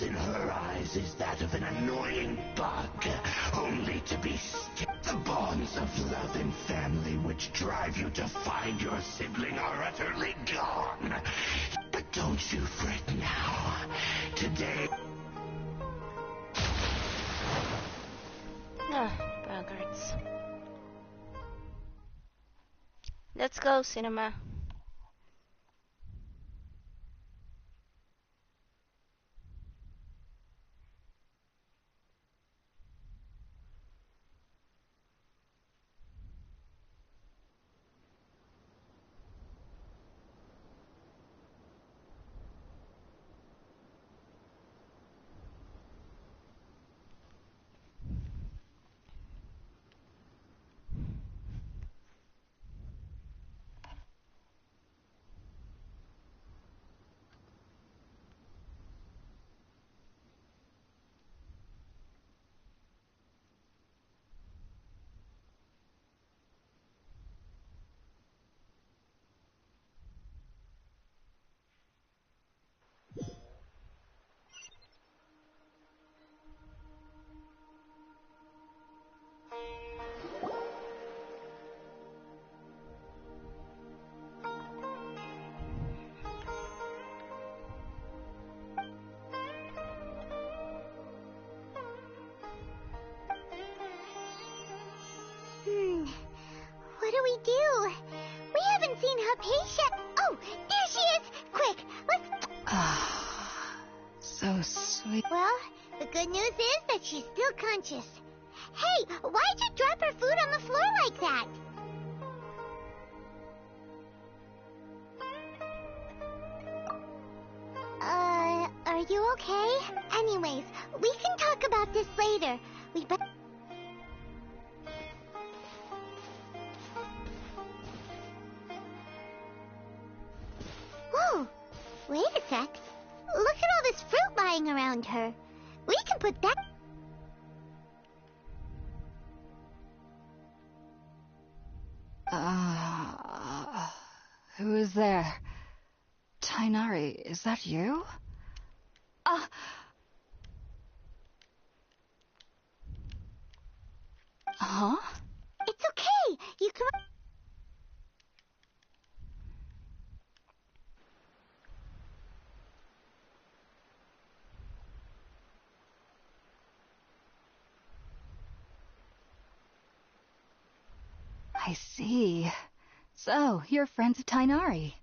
in her eyes is that of an annoying bug, only to be the bonds of love and family which drive you to find your sibling are utterly gone. But don't you fret now. Today... Ah, buggards. Let's go, cinema. What do we do? We haven't seen Hypatia. Oh, there she is! Quick, let's... So sweet. Well, the good news is that she's still conscious. Hey, why'd you drop her food on the floor like that? Are you okay? Anyways, we can talk about this later. We better... Whoa, wait a sec. Look at all this fruit lying around her. We can put that... Who is there? Tainari, is that you? Huh? It's okay. You can... I see. So, you're friends of Tainari.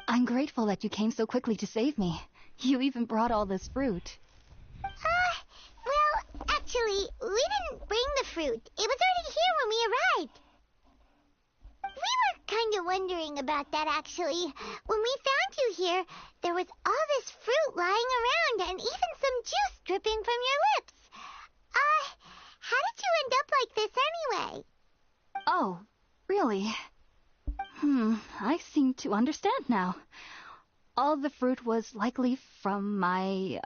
I'm grateful that you came so quickly to save me. You even brought all this fruit. Well, actually, we didn't bring the fruit. It was already here when we arrived. We were kind of wondering about that, actually. When we found you here, there was all this fruit lying around and even some juice dripping from your lips. How did you end up like this anyway? Oh, really? I seem to understand now. All the fruit was likely from my,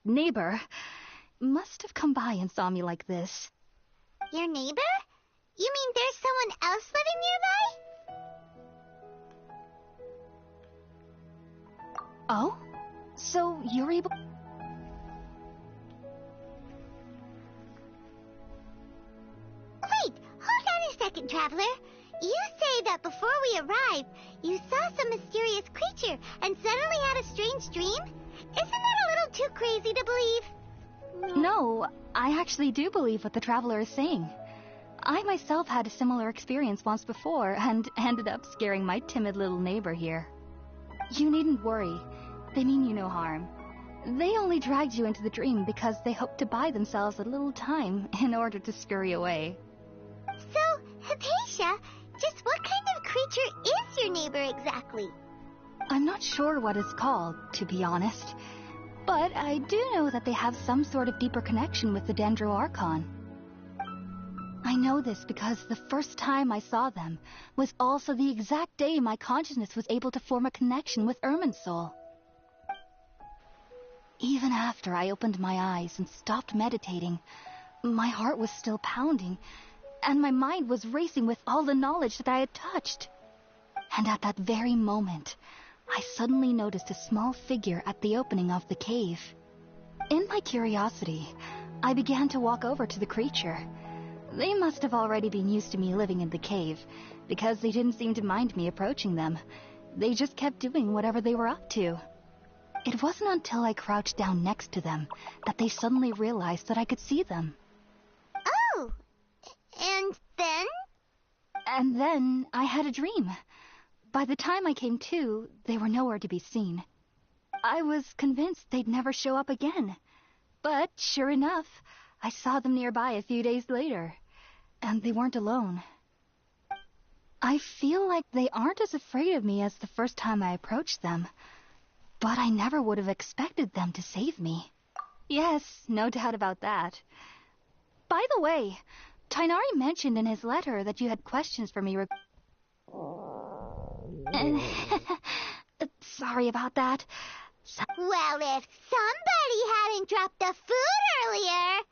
neighbor. Must have come by and saw me like this. Your neighbor? You mean there's someone else living nearby? Oh? So you're able... Wait, hold on a second, Traveler. You say that before we arrived, you saw some mysterious creature and suddenly had a strange dream? Isn't that a little too crazy to believe? No, I actually do believe what the Traveler is saying. I myself had a similar experience once before and ended up scaring my timid little neighbor here. You needn't worry. They mean you no harm. They only dragged you into the dream because they hoped to buy themselves a little time in order to scurry away. So, Hypatia, just what kind of creature is your neighbor exactly? I'm not sure what it's called, to be honest. But I do know that they have some sort of deeper connection with the Dendro Archon. I know this because the first time I saw them was also the exact day my consciousness was able to form a connection with Irminsul. Even after I opened my eyes and stopped meditating, my heart was still pounding, and my mind was racing with all the knowledge that I had touched. And at that very moment, I suddenly noticed a small figure at the opening of the cave. In my curiosity, I began to walk over to the creature. They must have already been used to me living in the cave, because they didn't seem to mind me approaching them. They just kept doing whatever they were up to. It wasn't until I crouched down next to them that they suddenly realized that I could see them. Oh! And then? And then I had a dream. By the time I came to, they were nowhere to be seen. I was convinced they'd never show up again. But sure enough, I saw them nearby a few days later. And they weren't alone. I feel like they aren't as afraid of me as the first time I approached them. But I never would have expected them to save me. Yes, no doubt about that. By the way, Tainari mentioned in his letter that you had questions for me. Sorry about that. Well, if somebody hadn't dropped the food earlier...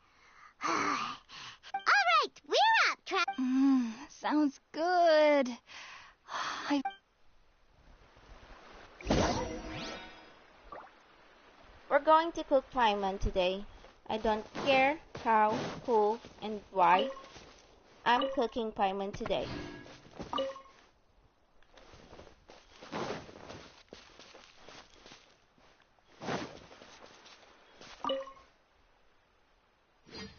All right, we're up, Sounds good. We're going to cook paimon today. I don't care how, who, and why. I'm cooking paimon today.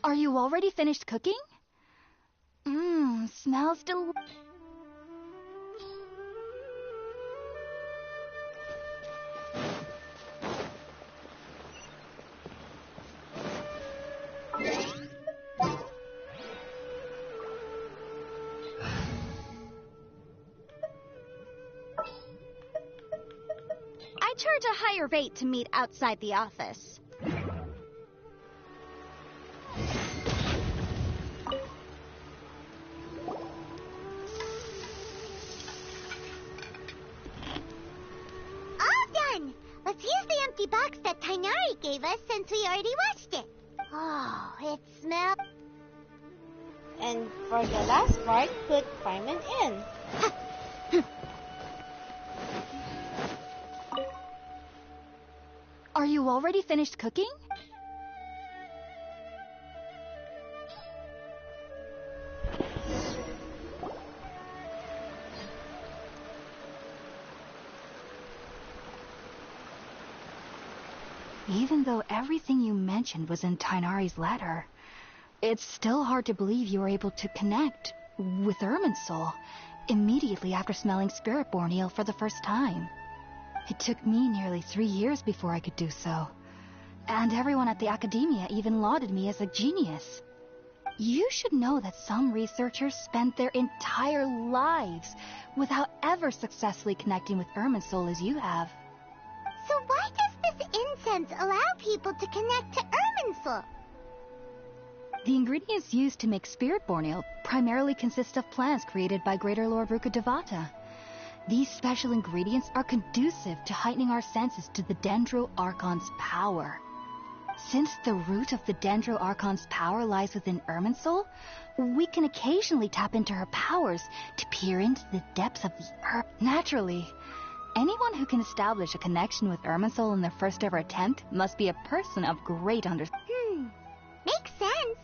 Are you already finished cooking? Smells delicious. I charge a higher rate to meet outside the office. Let's use the empty box that Tainari gave us since we already washed it. Oh, it smells... And for the last part, put paimon in. Are you already finished cooking? Even though everything you mentioned was in Tainari's letter, it's still hard to believe you were able to connect with Irminsul immediately after smelling Spiritborn eel for the first time. It took me nearly 3 years before I could do so, and everyone at the Academia even lauded me as a genius. You should know that some researchers spend their entire lives without ever successfully connecting with Irminsul as you have. So why does this incense allow people to connect to Irminsul? The ingredients used to make Spiritborn ale primarily consist of plants created by Greater Lord Rukkhadevata. These special ingredients are conducive to heightening our senses to the Dendro Archon's power. Since the root of the Dendro Archon's power lies within Irminsul, we can occasionally tap into her powers to peer into the depths of the earth. Naturally, anyone who can establish a connection with Irminsul in their first ever attempt must be a person of great understanding. Makes sense.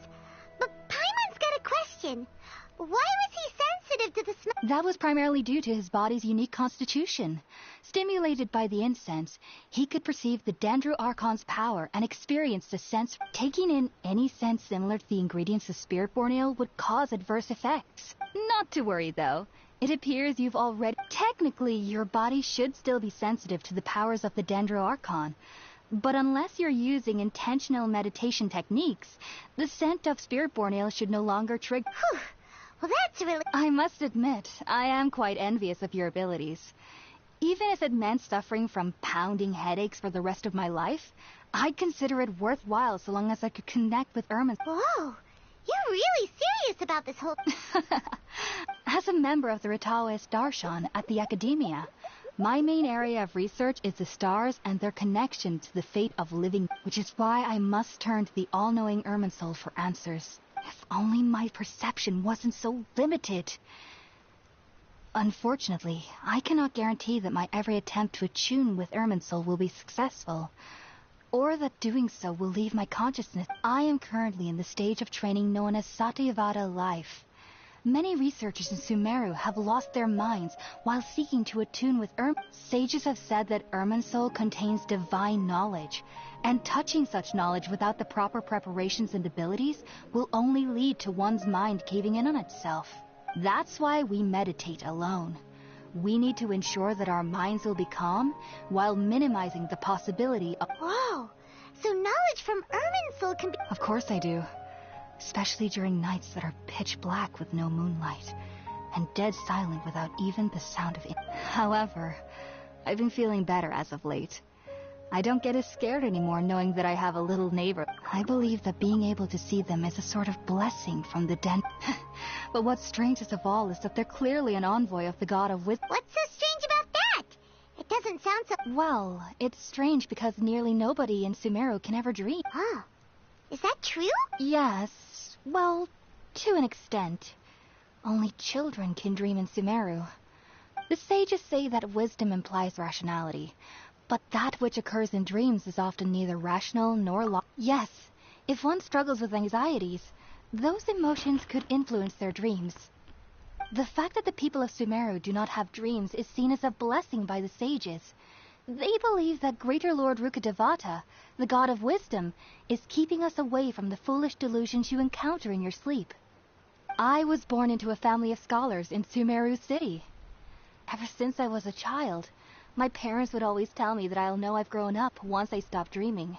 But Paimon's got a question. Why was he sensitive to the smell? That was primarily due to his body's unique constitution. Stimulated by the incense, he could perceive the Dendro Archon's power and experience the sense. Taking in any sense similar to the ingredients of Spiritborn ale would cause adverse effects. Not to worry, though. It appears you've already... Technically, your body should still be sensitive to the powers of the Dendro Archon. But unless you're using intentional meditation techniques, the scent of Spiritborn ale should no longer trigger... Well, that's really... I must admit, I am quite envious of your abilities. Even if it meant suffering from pounding headaches for the rest of my life, I'd consider it worthwhile so long as I could connect with Irminsul. Whoa! You're really serious about this whole... As a member of the Ritaoist Darshan at the Academia, my main area of research is the stars and their connection to the fate of living, which is why I must turn to the all-knowing Irminsul for answers. If only my perception wasn't so limited. Unfortunately, I cannot guarantee that my every attempt to attune with Irminsul will be successful. or that doing so will leave my consciousness. I am currently in the stage of training known as Satyavada life. Many researchers in Sumeru have lost their minds while seeking to attune with Sages have said that Irminsul contains divine knowledge, and touching such knowledge without the proper preparations and abilities will only lead to one's mind caving in on itself. That's why we meditate alone. We need to ensure that our minds will be calm while minimizing the possibility of... Whoa! So knowledge from Irminsul can be... Of course I do. Especially during nights that are pitch black with no moonlight, and dead silent without even the sound of it. However, I've been feeling better as of late. I don't get as scared anymore knowing that I have a little neighbor. I believe that being able to see them is a sort of blessing from the den. But what's strangest of all is that they're clearly an envoy of the god of wisdom. What's so strange about that? It doesn't sound so... Well, it's strange because nearly nobody in Sumeru can ever dream. Oh, is that true? Yes. Well, to an extent. Only children can dream in Sumeru. The sages say that wisdom implies rationality, but that which occurs in dreams is often neither rational nor Yes, if one struggles with anxieties, those emotions could influence their dreams. The fact that the people of Sumeru do not have dreams is seen as a blessing by the sages. They believe that Greater Lord Rukadevata, the god of wisdom, is keeping us away from the foolish delusions you encounter in your sleep. I was born into a family of scholars in Sumeru City. Ever since I was a child, my parents would always tell me that I'll know I've grown up once I stop dreaming.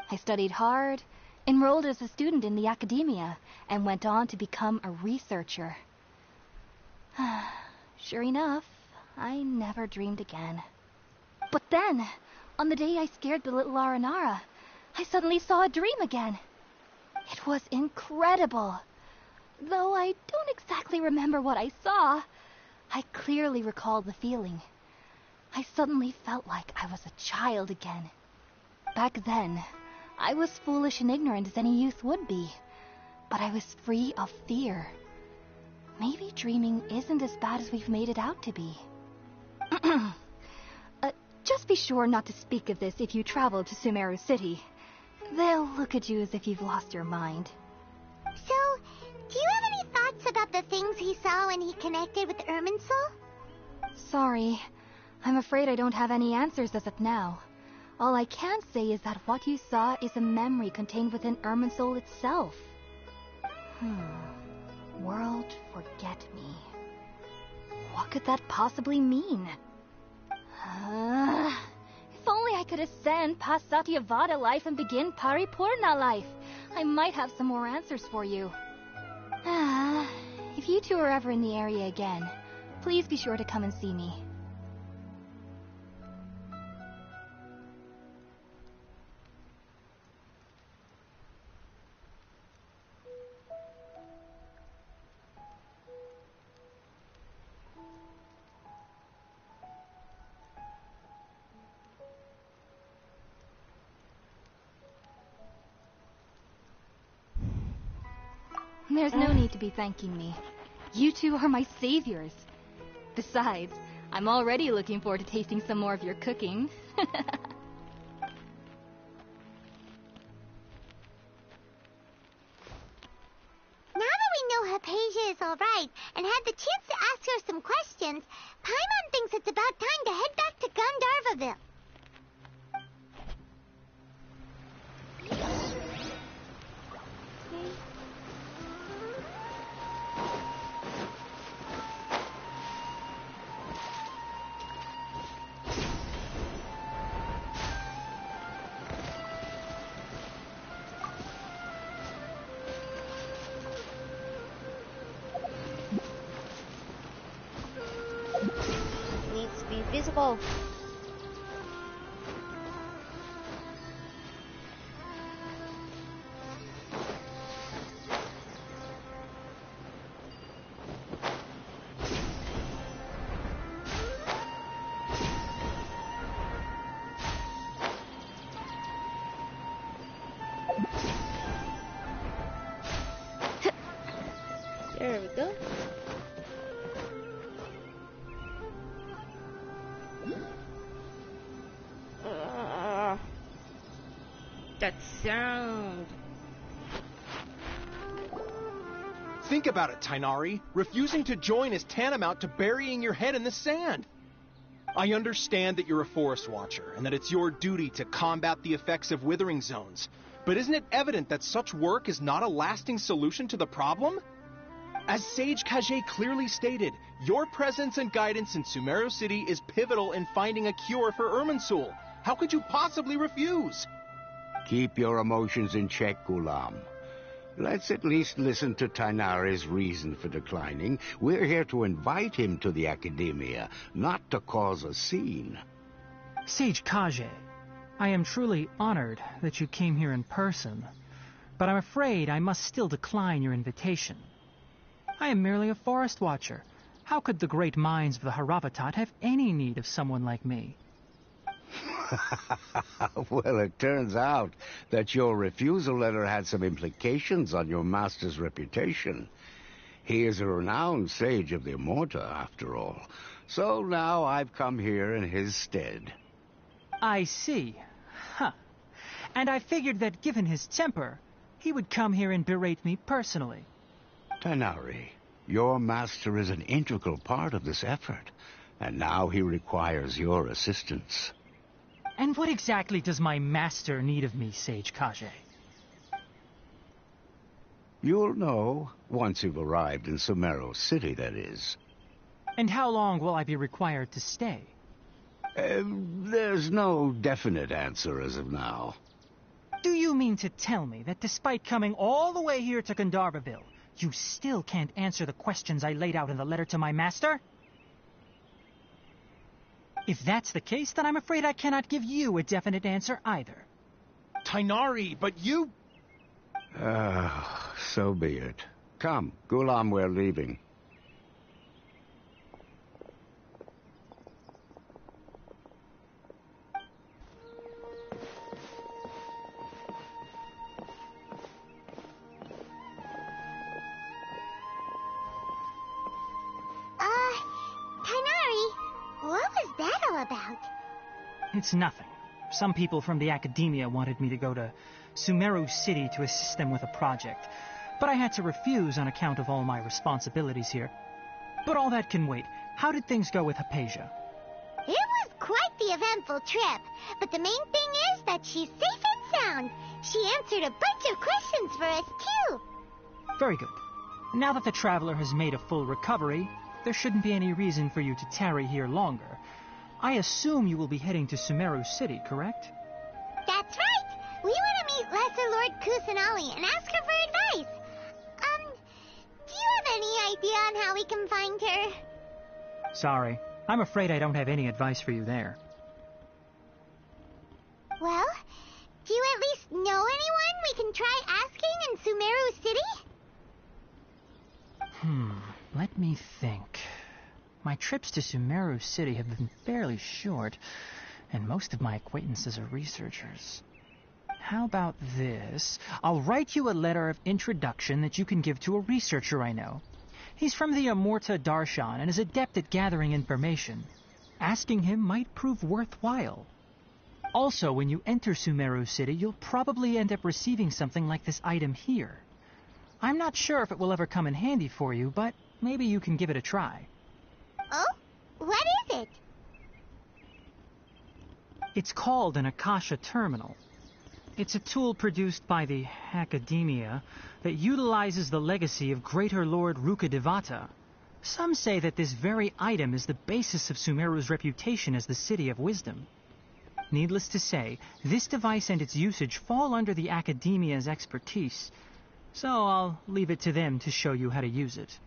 I studied hard, enrolled as a student in the academia, and went on to become a researcher. Sure enough, I never dreamed again. But then, on the day I scared the little Aranara, I suddenly saw a dream again. It was incredible. Though I don't exactly remember what I saw, I clearly recall the feeling. I suddenly felt like I was a child again. Back then, I was foolish and ignorant as any youth would be, but I was free of fear. Maybe dreaming isn't as bad as we've made it out to be. Just be sure not to speak of this if you travel to Sumeru City. They'll look at you as if you've lost your mind. So, do you have any thoughts about the things he saw when he connected with Irminsul? Sorry. I'm afraid I don't have any answers as of now. All I can say is that what you saw is a memory contained within Irminsul itself. World forget me. What could that possibly mean? If only I could ascend past Satyavada life and begin Paripurna life, I might have some more answers for you. If you two are ever in the area again, please be sure to come and see me. There's no need to be thanking me. You two are my saviors. Besides, I'm already looking forward to tasting some more of your cooking. Now that we know Hypatia is alright and had the chance to ask her some questions, Paimon thinks it's about time to head back to Gandharvaville. Needs to be visible. There we go. sound. Think about it, Tainari. Refusing to join is tantamount to burying your head in the sand. I understand that you're a forest watcher, and that it's your duty to combat the effects of withering zones. But isn't it evident that such work is not a lasting solution to the problem? As Sage Kage clearly stated, your presence and guidance in Sumeru City is pivotal in finding a cure for Irminsul. How could you possibly refuse? Keep your emotions in check, Gulam. Let's at least listen to Tainari's reason for declining. We're here to invite him to the Academia, not to cause a scene. Sage Kage, I am truly honored that you came here in person, but I'm afraid I must still decline your invitation. I am merely a forest watcher. How could the great minds of the Haravatat have any need of someone like me? Well, it turns out that your refusal letter had some implications on your master's reputation. He is a renowned sage of the Immorta, after all. So now I've come here in his stead. I see. Huh. And I figured that given his temper, he would come here and berate me personally. Tainari, your master is an integral part of this effort, and now he requires your assistance. And what exactly does my master need of me, Sage Kage? You'll know once you've arrived in Sumeru City, that is. And how long will I be required to stay? There's no definite answer as of now. Do you mean to tell me that despite coming all the way here to Gandharvaville, you still can't answer the questions I laid out in the letter to my master? If that's the case, then I'm afraid I cannot give you a definite answer either. Tainari, but you... So be it. Come, Gulam, we're leaving. Tainari, what was that all about? It's nothing. Some people from the Academia wanted me to go to Sumeru City to assist them with a project, but I had to refuse on account of all my responsibilities here. But all that can wait. How did things go with Hypatia? It was quite the eventful trip, but the main thing is that she's safe and sound. She answered a bunch of questions for us, too. Very good. Now that the traveler has made a full recovery, there shouldn't be any reason for you to tarry here longer. I assume you will be heading to Sumeru City, correct? That's right. We want to meet Lesser Lord Kusanali and ask her for advice. Do you have any idea on how we can find her? Sorry. I'm afraid I don't have any advice for you there. Well, do you at least know anyone we can try asking in Sumeru City? Let me think. My trips to Sumeru City have been fairly short, and most of my acquaintances are researchers. How about this? I'll write you a letter of introduction that you can give to a researcher I know. He's from the Immorta Darshan and is adept at gathering information. Asking him might prove worthwhile. Also, when you enter Sumeru City, you'll probably end up receiving something like this item here. I'm not sure if it will ever come in handy for you, but maybe you can give it a try. Oh? What is it? It's called an Akasha Terminal. It's a tool produced by the Academia that utilizes the legacy of Greater Lord Rukadevata. Some say that this very item is the basis of Sumeru's reputation as the City of Wisdom. Needless to say, this device and its usage fall under the Academia's expertise, so I'll leave it to them to show you how to use it.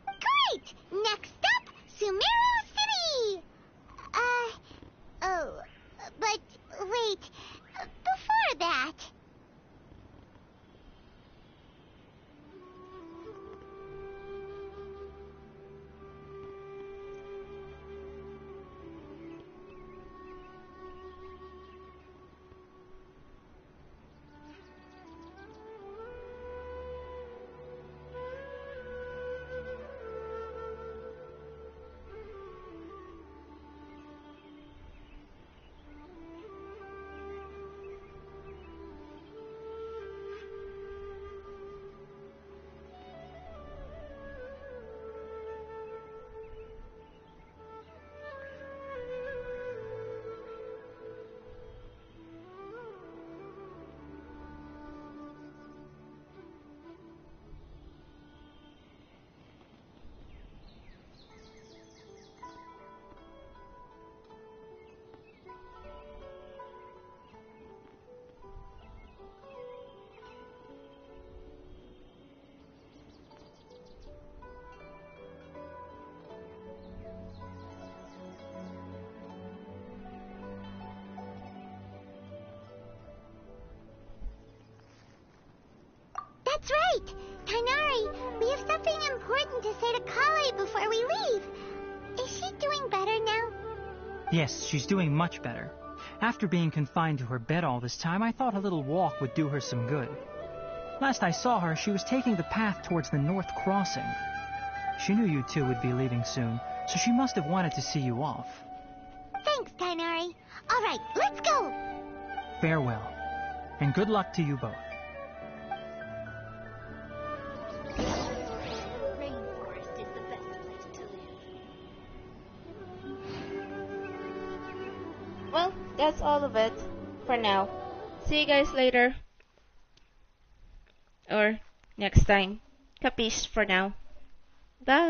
Great! Next up, Sumeru City! But wait, before that... Tainari, we have something important to say to Kale before we leave. Is she doing better now? Yes, she's doing much better. After being confined to her bed all this time, I thought a little walk would do her some good. Last I saw her, she was taking the path towards the North Crossing. She knew you two would be leaving soon, so she must have wanted to see you off. Thanks, Tainari. All right, let's go. Farewell, and good luck to you both. Rainforest is the best place to live. Well, that's all of it for now. See you guys later. Or next time. Capiche for now.